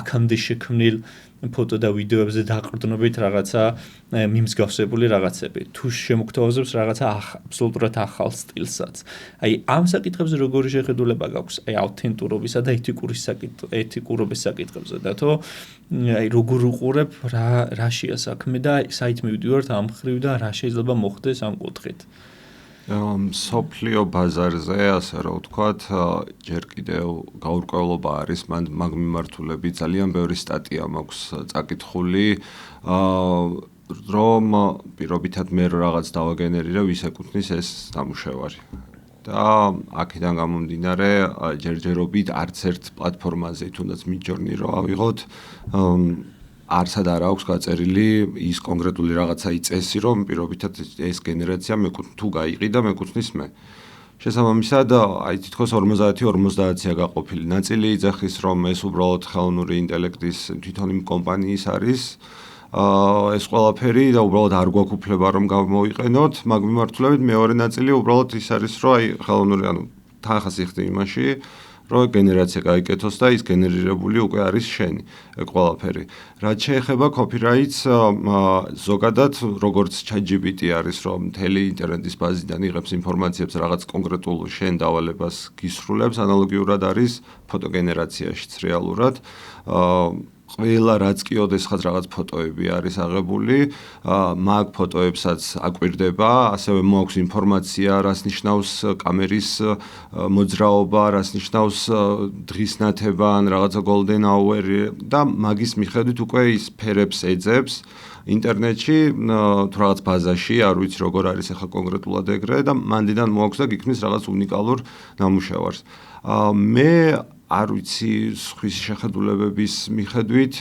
აქამდე შექმნილ ფოტო და ვიდეოებზე დაყრდნობით რაღაცა მიმსგავსებული რაღაცები. თუ შემოგთავაზებს რაღაცა აბსოლუტურად ახალ სტილსაც. აი ამ საკითხებზე როგორი შეხედულება გაქვს? აი ავთენტურობისა და ეთიკურობის საკითხებზე და თო აი როგორ უყურებ რა შეასაქმე და საით მივდივართ ამ ხრივ და რა შეიძლება მოხდეს ამ კუთხით? სოფლიო ბაზარზე, ასე რომ ვთქვათ, ჯერ კიდევ გაურკვევლობა არის, მაგ მიმართულებით ძალიან ბევრი სტატია მაქვს წაკითხული, რომ პირობითად მე რაღაც დავაგენერირე, ვის ეკუთვნის ეს ნამუშევარი. და აქედან გამომდინარე, ჯერჯერობით არც ერთ პლატფორმაზე, თუნდაც Midjourney რო ავიღოთ, არსად არ აქვს გაწერილი ის კონკრეტული რაღაცა წესი, რომ პირობითად ეს გენერაცია თუ გაიყიდა მეკუთვნის მე. შესაბამისად, აი თითქოს 50-50-ია გაყოფილი. ნაწილი იძახის, რომ ეს უბრალოდ ხელოვნური ინტელექტის თვითონ იმ კომპანიის არის, ეს ყველაფერი და უბრალოდ არ გვაქვს უფლება რომ გამოვიყენოთ, მაგ მიმართულებით მეორე ნაწილი უბრალოდ ის არის, რომ აი ხელოვნური, თანხას იხდი იმაში, რომ გენერაცია გაიკეთოს და ის გენერირებული უკვე არის შენი ყველაფერი. რაც შეეხება copyrights, ზოგადად როგორც ChatGPT არის, რომ მთელი ინტერნეტის ბაზიდან იღებს ინფორმაციებს რაღაც კონკრეტულ შენ დავალებას გისრულებს, ანალოგიურად არის ფოტოგენერაციაშიც რეალურად. ყველა რაც კი ოდესღაც რაღაც ფოტოები არის აღებული, მაგ ფოტოებსაც აკვირდება, ასევე მოაქვს ინფორმაცია, რას ნიშნავს კამერის მოძრაობა, რას ნიშნავს დღის ნათება ან რაღაცა golden hour და მაგის მიხედვით უკვე ის ფერებს ეძებს ინტერნეტში, თუ რაღაც ბაზაში, არ ვიცი როგორ არის ახლა კონკრეტულად ეგრე და მანდიდან მოაქვს და გიქმნის რაღაც უნიკალურ ნამუშევარს. მე არ ვიცი სხვის შეხედულებების მიხედვით,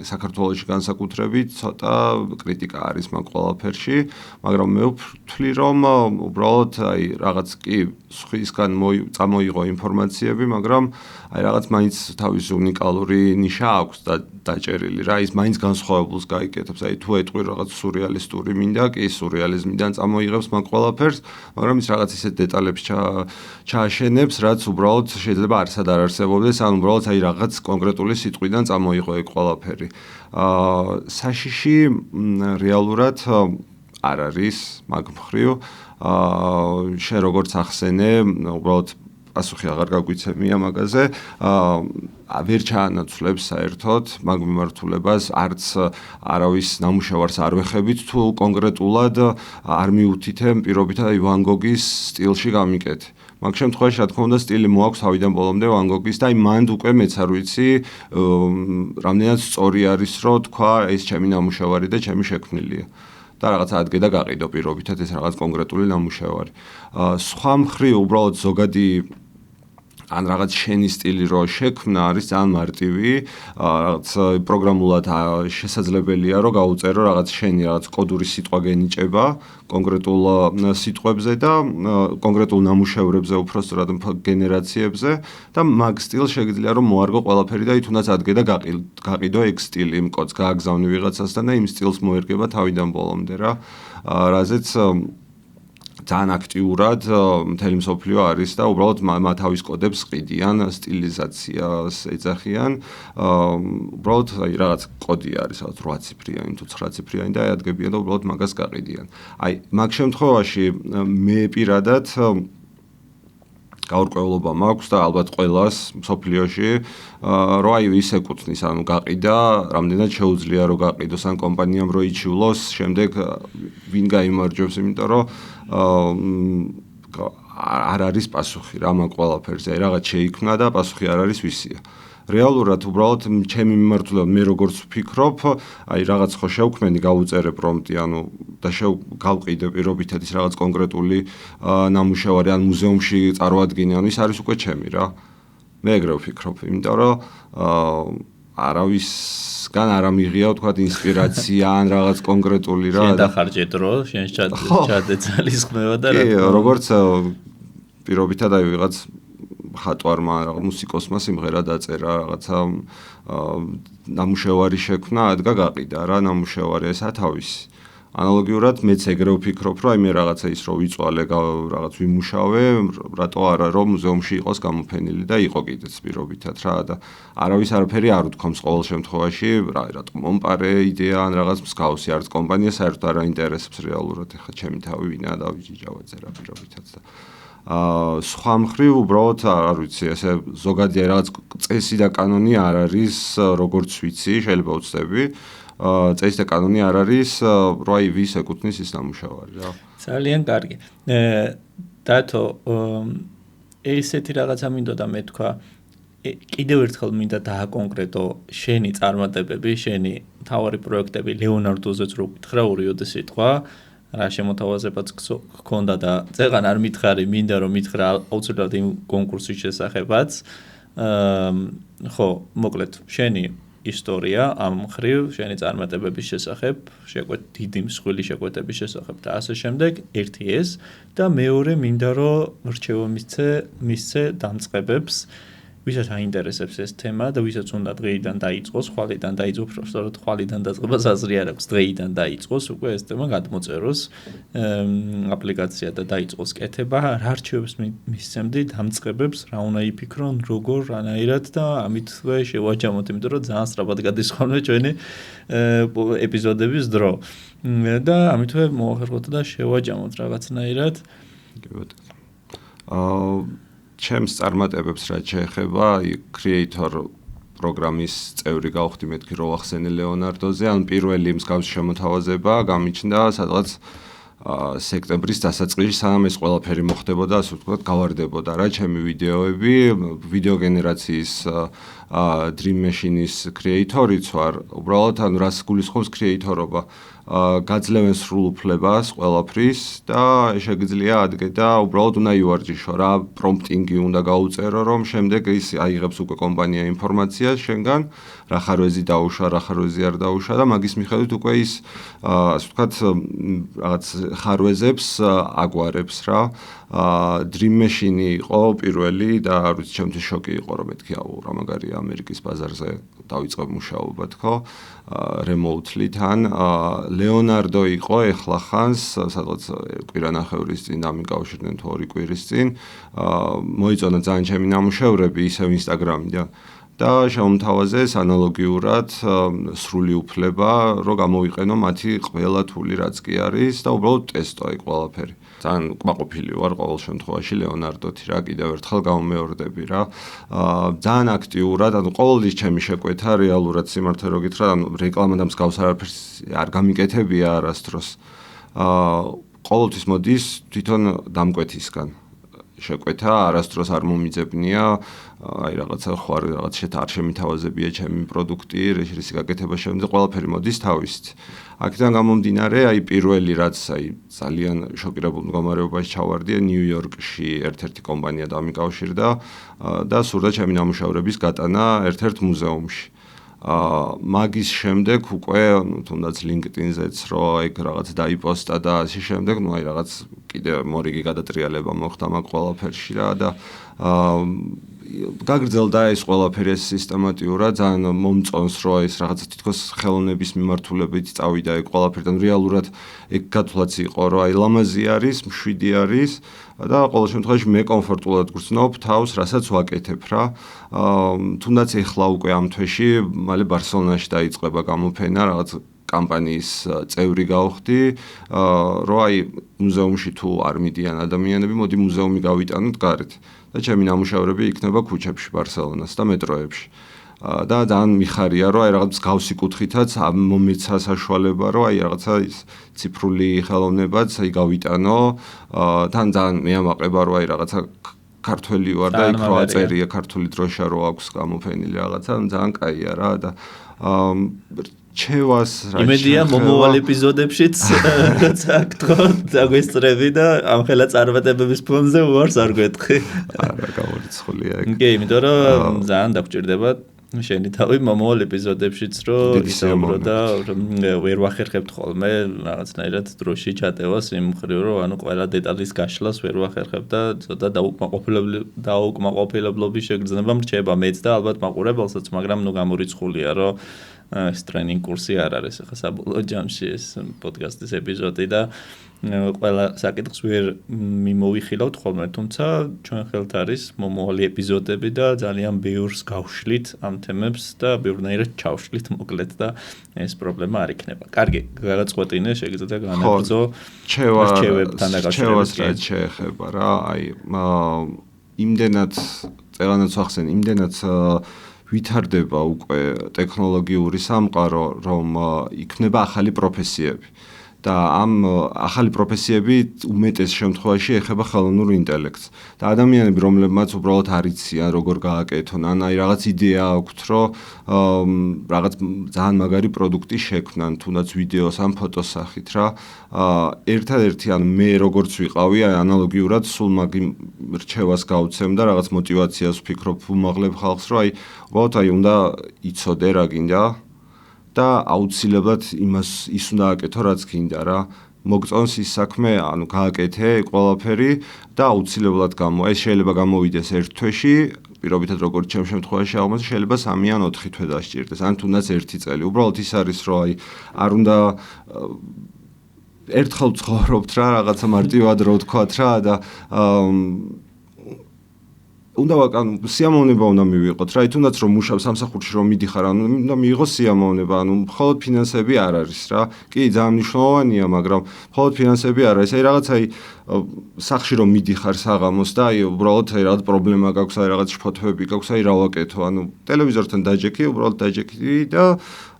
საქართველოში განსაკუთრებით ცოტა კრიტიკა არის მაგ ყველაფერში, მაგრამ მე ვთვლი რომ უბრალოდ აი რაღაც კი სხვისგან წამოიღო ინფორმაციები, მაგრამ აი რაღაც მაინც თავისი უნიკალური ნიშა აქვს დაჭერილი რა, ის მაინც განსხვავებულს გაიკეთებს, აი თუ ეტყვი რაღაც სურეალისტური მინდა, კი სურეალიზმიდან წამოიღებს მაგ ყველაფერს, მაგრამ ის რაღაც ისეთ დეტალებს ჩააშენებს, რაც უბრალოდ შეიძლება არსად არ არსებობდეს, ან უბრალოდ აი რაღაც კონკრეტული სიტყვიდან წამოიღო ეგ ყველაფერი. საშიში რეალურად არ არის მაგ მხრივ, შენ როგორც ახსენე, უბრალოდ პასუხი აღარ გაგვიცემია მაგაზე, ვერ ჩაანაცვლებს საერთოდ მაგ მიმართულებას, არც არავის ნამუშევარს არ ვეხებით, თუ კონკრეტულად არ მიუთითე პირობითად ვან გოგის სტილში გამიკეთე. მაგ შემთხვევაში, რა თქმა უნდა, სტილი მოაქვს თავიდან ბოლომდე ვან გოგის და აი მანდ უკვე მეც არ ვიცი, რამდენად სწორი არის, რომ თქვა ეს ჩემი ნამუშევარი და ჩემი შექმნილია. და რაღაც ადგე და გაყიდო პირობითად ეს რაღაც კონკრეტული ნამუშევარი. სხვა მხრივ უბრალოდ ზოგადი ან რაღაც შენი სტილი რო შექმნა არის ძალიან მარტივი, რაღაც პროგრამულად შესაძლებელია რომ გაუწერო რაღაც შენი რაღაც კოდური სიტყვა გენიჭება კონკრეტულ სიტყვებზე და კონკრეტულ ნამუშევრებზე უბრალოდ გენერაციებზე და მაგ სტილს შეგიძლია რომ მოარგო ყველაფერი და თუნდაც ადგე და გაყიდო ეგ სტილი იმ კოდს გააგზავნი ვიღაცასთან და იმ სტილს მოერგება თავიდან ბოლომდე რა, რაზეც ძალიან აქტიურად მთელი მსოფლიო არის და უბრალოდ თავის კოდებს ყიდიან, სტილიზაციას ეძახიან. უბრალოდ აი რაღაც კოდი არის, რაღაც 8 ციფრიანი თუ 9 ციფრიანი და ადგებიან და უბრალოდ მაგას გაყიდიან. აი, მაგ შემთხვევაში მე პირადად გაურკვევლობა მაქვს და ალბათ ყველას მსოფლიოში, რომ აი ის ეკუთვნის, ანუ გაყიდა, რამდენად შეუძლია რომ გაყიდოს ან კომპანიამ რო იჩივლოს, შემდეგ ვინ გაიმარჯვებს, იმიტომ რომ არ არის პასუხი რა მაგ ყველაფერზე. რაღაც შეიქმნა და პასუხი არ არის ვისია. რეალურად უბრალოდ ჩემი მიმართულებით მე როგორც ვფიქრობ, აი რაღაც ხო შევქმენი გავუწერე პრომპტი, ანუ და გავყიდე პირობითად ის რაღაც კონკრეტული ნამუშევარი ან მუზეუმში წარმოადგინე, ანუ ის არის უკვე ჩემი რა. მე ეგრე ვფიქრობ, იმიტომ რომ არავისგან არ ამიღია თქვა ინსპირაცია ან რაღაც კონკრეტული რა. შენ დახარჯე დრო, შენ ჩადე ძალისხმევა და რა. კი, როგორც პირობითად აი ვიღაც ხატვარმა რაღაც მუსიკოსმა სიმღერა დაწერა, რაღაცა ნამუშევარი შექმნა, ადგა გაყიდა რა ნამუშევარი ეს ათავისი. ანალოგიურად მეც ეგრე ვფიქრობ, რომ აი მე რაღაცა ის რო ვიწვალე, რაღაც ვიმუშავე, რატო არა რომ მუზეუმში იყოს გამოფენილი და იყო კიდეც პირობითად რა და არავის არაფერი არ უთქვამს ყოველ შემთხვევაში, რატო მომპარე იდეა ან რაღაც მსგავსი არც კომპანია საერთოდ არ აინტერესებს რეალურად ეხა ჩემი თავი ვინა და ვიჯიჯავაძე რა პირობითად და სხვა მხრივ უბრალოდ არ ვიცი ესე ზოგადია რაღაც წესი და კანონი არ არის როგორც ვიცი შეიძლება უცდები წესი და კანონი არ არის რომ აი ვის ეკუთვნის ის ნამუშევარი რა ძალიან კარგი დათო ესეთი რაღაცა მინდოდა მე თქვა კიდევ ერთხელ მინდა დააკონკრეტო შენი წარმატებები შენი მთავარი პროექტები ლეონარდოზეც რო გითხრა ორიოდე სიტყვა რა შემოთავაზებაც გქონდა და წეღან არ მითხარი მინდა რომ მითხრა აუცილებლად იმ კონკურსის შესახებაც ხო მოკლედ შენი ისტორია ამ მხრივ შენი წარმატებების შესახებ დიდი მსხვილი შეკვეთების შესახებ და ასე შემდეგ ერთი ეს და მეორე მინდა რომ რჩევა მისცე დამწყებებს ვისაც აინტერესებს ეს თემა და ვისაც უნდა დღეიდან დაიწყოს, ხვალიდან დაიწყოს, სწორედ ხვალიდან დაწყებას აზრი არ აქვს, დღეიდან დაიწყოს, უკვე ეს თემა გადმოწეროს აპლიკაცია და დაიწყოს კეთება, რა რჩევებს მისცემდი დამწყებებს, რა უნდა იფიქრონ, როგორ, რანაირად და ამით შევაჯამოთ, იმიტომ რომ ძალიან სწრაფად გადის ხოლმე ჩვენი ეპიზოდების დრო. და ამითვე მოახერხოთ და შევაჯამოთ რაღაცნაირად. ჩემს წარმატებებს რაც შეეხება, კრეატორ პროგრამის წევრი გავხდი მეთქი რო ახსენე ლეონარდოზე, ან პირველი მსგავსი შემოთავაზება გამიჩნდა სადღაც სექტემბრის დასაწყისში, სანამ ეს ყველაფერი მოხდებოდა, ასე ვთქვათ, გავარდებოდა რა ჩემი ვიდეოები, ვიდეო გენერაციის Dream Machine-ის კრეატორიც ვარ, უბრალოდ ანუ რას გულისხმობს კრეატორობა. გაძლევენ სრულ უფლებას ყველაფრის და შეგიძლია ადგე და უბრალოდ უნდა ივარჯიშო რა პრომპტინგი უნდა გაუწერო რომ შემდეგ ის აიღებს უკვე კომპანია ინფორმაციას შენგან რა ხარვეზი დაუშვა რა ხარვეზი არ დაუშვა და მაგის მიხედვით უკვე ის ასე ვთქვათ რაღაც ხარვეზებს აგვარებს რა Dream Machine იყო პირველი და არ ვიცი ჩემთვის შოკი იყო რომ მეთქი აუ რა მაგარია ამერიკის ბაზარზე დავიწყებ მუშაობა თქო remotely თან ლეონარდო იყო ეხლახანს სადღაც კვირანახევრის წინ დამიკავშირდნენ თუ 2 კვირის წინ მოიწონა ძალიან ჩემი ნამუშევრები ისევ ინსტაგრამიდან და შემომთავაზეს ანალოგიურად სრული უფლება რომ გამოვიყენო მათი ყველა თული რაც კი არის და უბრალოდ ტესტო აი ყველაფერი ძალიან კმაყოფილი ვარ ყოველ შემთხვევაში ლეონარდოთი რა კიდევ ერთხელ გამომეორდები რა ძალიან აქტიურად ანუ ყოველთვის ჩემი შეკვეთა რეალურად სიმართლე რო გითხრა ანუ რეკლამა და მსგავს არაფერს არ გამიკეთებია არასდროს ყოველთვის მოდის თვითონ დამკვეთისგან შეკვეთა არასდროს არ მომიძებნია აი რაღაცა ხო რაღაც არ შემითავაზებია ჩემი პროდუქტი რეჟისის გაკეთება შემდეგ ყველაფერი მოდის თავისით აქედან გამომდინარე აი პირველი რაც აი ძალიან შოკირებულ მდგომარეობაში ჩავარდი ნიუ-იორკში ერთ-ერთი კომპანია დამიკავშირდა და სურდა ჩემი ნამუშევრების გატანა ერთ-ერთ მუზეუმში მაგის შემდეგ უკვე თუნდაც LinkedIn-ზეც რო ეგ რაღაც დაიპოსტა და ასე შემდეგ ნუ აი რაღაც კიდე მორიგი გადატრიალება მოხდა მაგ ყველაფერში რა და გაგრძელდა ეს ყველაფერი სისტემატიურად ძალიან მომწონს რომ ეს რაღაც თითქოს ხელოვნების მიმართულებით წავიდა ეგ ყველაფერთან რეალურად ეგ გათვლაც იყო რომ აი ლამაზი არის მშვიდი არის და ყოველ შემთხვევაში მე კომფორტულად გრძნობ თავს რასაც ვაკეთებ რა თუნდაც ეხლა უკვე ამ თვეში მალე ბარსელონაში დაიწყება გამოფენა რაღაც კამპანიის წევრი გავხდი რომ აი მუზეუმში თუ არ მიდიან ადამიანები მოდი მუზეუმი გავიტანოთ გარეთ და ჩემი ნამუშევრები იქნება ქუჩებში ბარსელონას და მეტროებში და ძალიან მიხარია, რომ აი რაღაც მსგავსი კუთხითაც მომეცა საშუალება, რომ აი რაღაცა ის ციფრული ხელოვნებაც აი გავიტანო, თან ძალიან მეამაყება, რომ აი რაღაცა ქართველი ვარ და იქ რო აწერია ქართული დროშა რო აქვს გამოფენილი რაღაცა, ძალიან კაია რა და ჩევას რა იმედია მომავალ ეპიზოდებშიც როცა გთხოვ დაგვესწრები და ამ ხელა წარმატებების ფონზე უარს არ გვეთქი. არა, გამორიცხულია ეგ. კი, იმიტომ რომ ძალიან დაგჭირდება შენი თავი მომავალ ეპიზოდებშიც რომ ისაუბრო და ვერ ვახერხებთ ხოლმე რაღაცნაირად დროში ჩატევას იმ მხრივ რომ ანუ ყველა დეტალის გაშლას ვერ ვახერხებ და ცოტა დაუკმაყოფილებლობის შეგრძნება მრჩება მეც და ალბათ მაყურებელსაც, მაგრამ ნუ გამორიცხულია რომ ეს ტრენინგ კურსი არ არის ახლა საბოლოო ჯამში ეს პოდკასტის ეპიზოდი და ყველა საკითხს ვერ მიმოვიხილავთ ხოლმე, თუმცა ჩვენ ხელთ არის მომავალი ეპიზოდები და ძალიან ბევრს გავშლით ამ თემებს და ბევრნაირად ჩავშლით მოკლედ და ეს პრობლემა არ იქნება. კარგი, გადაწყვეტინე, შეგიძლია განაგრძო რჩევებთან დაკავშირებით. რაც შეეხება რა, აი იმდენად წელანაც ვახსენ, იმდენად ვითარდება უკვე ტექნოლოგიური სამყარო, რომ იქნება ახალი პროფესიები. და ამ ახალი პროფესიები უმეტეს შემთხვევაში ეხება ხელოვნურ ინტელექტს. და ადამიანები, რომლებმაც უბრალოდ არ იციან როგორ გააკეთონ, ან აი რაღაც იდეა აქვთ, რომ რაღაც ძალიან მაგარი პროდუქტი შექმნან, თუნდაც ვიდეოს ან ფოტოს სახით რა. ერთადერთი ან მე როგორც ვიყავი, აი ანალოგიურად სულ მაგ რჩევას გავცემ და რაღაც мотиваციას ვფიქრობ, ვუმაღლებ ხალხს, რომ აი უბრალოდ აი უნდა იცოდე რა გინდა. და აუცილებლად ის უნდა აკეთო რაც გინდა რა. მოგწონს ის საქმე, ანუ გააკეთე ყველაფერი და აუცილებლად ეს შეიძლება გამოვიდეს ერთ თვეში, პირობითად როგორც ჩემ შემთხვევაში აღმოჩნდა, შეიძლება 3 ან 4 თვე დასჭირდეს, ან თუნდაც 1 წელი. უბრალოდ ის არის, რომ აი არ უნდა ერთხელ ცხოვრობთ რა, რაღაცა მარტივად რო ვთქვათ რა და უნდა სიამოვნება უნდა მივიღოთ რა, თუნდაც რომ მუშაობ სამსახურში რომ მიდიხარ, ანუ უნდა მიიღოს სიამოვნება, ანუ მხოლოდ ფინანსები არ არის რა. კი, ძალიან მნიშვნელოვანია, მაგრამ მხოლოდ ფინანსები არ არის. აი რაღაცა სახში რომ მიდიხარ საღამოს და აი უბრალოდ აი რაღაც პრობლემა გაქვს, აი რაღაც შფოთვები გაქვს, აი რა ვაკეთო, ანუ ტელევიზორთან დაჯექი, უბრალოდ დაჯექი და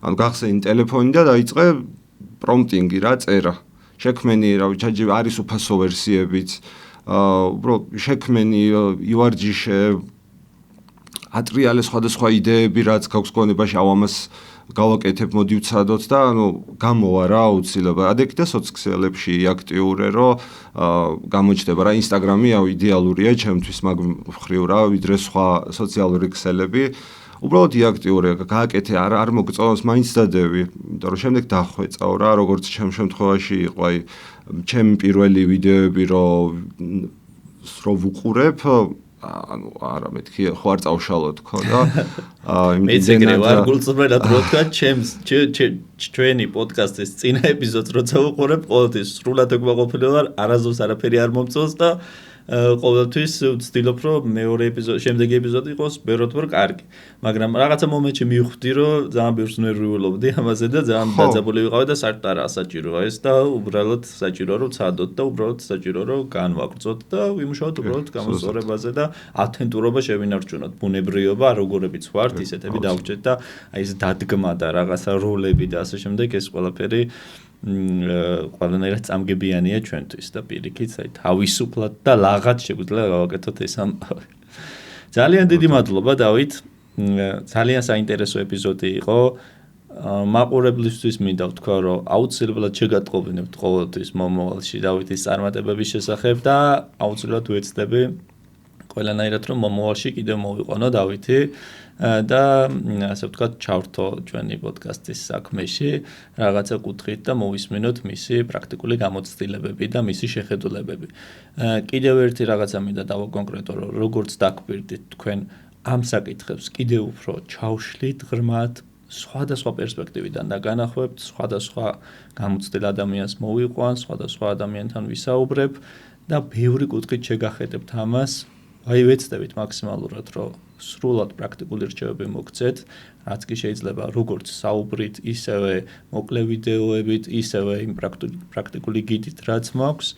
ანუ გახსენი ტელეფონი და დაიწყე პრომპტინგი რა, წერა. შექმენი რა, არის უფასო ვერსიებიც. უბრალოდ შექმენი ივარჯიშე ატრიალე სხვადასხვა იდეები რაც გაქვს გონებაში ავამას გავაკეთებ მოდი ვცადოთ და ანუ გამოვა რა აუცილებლად ადეკი და სოციალებში აქტიურე რომ გამოჩნდება რა ინსტაგრამი იდეალურია ჩემთვის მაგ მხრივ რა ვიდრე სხვა სოციალური ქსელები უბრალოდ იაქტიურე გააკეთე არ მოგწონს მაინც დადევი იმიტომ რომ შემდეგ დახვეწავ რა როგორც ჩემ შემთხვევაში იყო აი ჩემი პირველი ვიდეოები რო ვუყურებ ანუ არა მეთქი ხო არ წავშალო თქო და მეცეკრე ვარ გულწრფელად რო თქვა ჩვენი პოდკასტის წინა ეპიზოდს როცა ვუყურებ ყოველთვის სრულად ეკმაყოფილებ ვარ არასდროს არაფერი არ მომწონს და ყოველთვის ვცდილობ რომ მეორე ეპიზოდი შემდეგი ეპიზოდი იყოს ბევრად კარგი მაგრამ რაღაცა მომენტში მივხვდი რომ ძალიან ბევრს ნერვიულობდი ამაზე და ძალიან დაძაბული ვიყავი და საერთოდ არ ასაჭიროა ეს და უბრალოდ საჭიროა რომ ვცადოთ და უბრალოდ საჭიროა რომ განვაგრძოთ და ვიმუშაოთ უბრალოდ გამოსწორებაზე და ავთენტურობა შევინარჩუნოთ ბუნებრიობა როგორებიც ვართ ისეთები დავჭეთ და აი ეს დადგმა და რაღაცა როლები და ასე შემდეგ ეს ყველაფერი ყველანაირად წამგებიანია ჩვენთვის და პირიქით აი თავისუფლად და ლაღად შეგვიძლია გავაკეთოთ ეს ამბავი. ძალიან დიდი მადლობა დავით. ძალიან საინტერესო ეპიზოდი იყო. მაყურებლისთვის მინდა ვთქვა რომ აუცილებლად შეგატყობინებთ ყოველთვის მომავალში დავითის წარმატებების შესახებ და აუცილებლად ვეცდები ყველანაირად რომ მომავალში კიდევ მოვიყვანო დავითი და ასე ვთქვათ ჩავრთო ჩვენი პოდკასტის საქმეში რაღაცა კუთხით და მოვისმინოთ მისი პრაქტიკული გამოცდილებები და მისი შეხედულებები. კიდევ ერთი რაღაცა მინდა დავაკონკრეტო რომ როგორც დაგკვირდით თქვენ ამ საკითხებს კიდევ უფრო ჩავშლით ღრმად სხვადასხვა პერსპექტივიდან და განახვევთ სხვადასხვა გამოცდილ ადამიანს მოვიყვან, სხვადასხვა ადამიანთან ვისაუბრებ და ბევრი კუთხით შეგახედებთ ამას. აი ვეცდებით მაქსიმალურად რომ სრულად პრაქტიკული რჩევები მოგცეთ, რაც კი შეიძლება როგორც საუბრით, ისევე მოკლე ვიდეოებით, ისევე იმ პრაქტიკული გიდით, რაც მაქვს,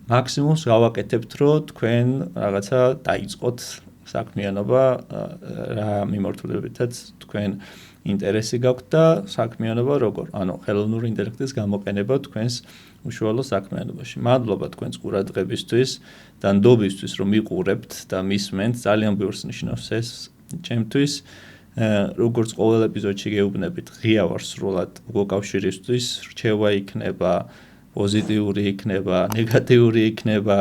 მაქსიმუმს გავაკეთებთ, რომ თქვენ რაღაცა დაიწყოთ საქმიანობა რა მიმართულებითაც თქვენ ინტერესი გაქვთ და საქმიანობა როგორ, ანუ ხელოვნური ინტელექტის გამოყენება თქვენს უშუალო საქმიანობაში. მადლობა თქვენს ყურადღებისთვის და ნდობისთვის, რომ მიყურებთ და მისმენთ, ძალიან ბევრს ნიშნავს ეს ჩემთვის. როგორც ყოველ ეპიზოდში გეუბნებით, ღია ვარ სრულად უკავშირისთვის, რჩევა იქნება, პოზიტიური იქნება, ნეგატიური იქნება,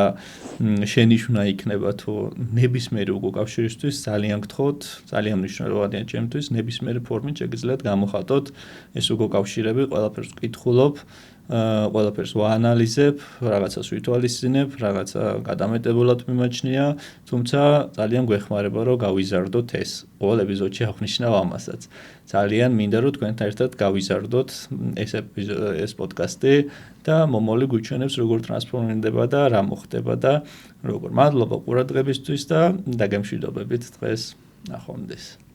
შენიშვნა იქნება თუ ნებისმიერი უკავშირისთვის ძალიან გთხოვთ, ძალიან მნიშვნელოვანია ჩემთვის, ნებისმიერი ფორმით შეგიძლიათ გამოხატოთ ეს უკავშირები, ყველაფერს ვკითხულობ, ყველაფერს ვაანალიზებ, რაღაცას ვითვალისწინებ, რაღაცა გადამეტებულად მიმაჩნია, თუმცა ძალიან გვეხმარება რომ გავიზარდოთ ეს. ყოველ ეპიზოდში აღვნიშნავ ამასაც. ძალიან მინდა რომ თქვენთან ერთად გავიზარდოთ ეს პოდკასტი და მომავალი გვიჩვენებს როგორ ტრანსფორმირდება და რა მოხდება და როგორ. მადლობა ყურადღებისთვის და დაგემშვიდობებით დღეს ნახვამდის.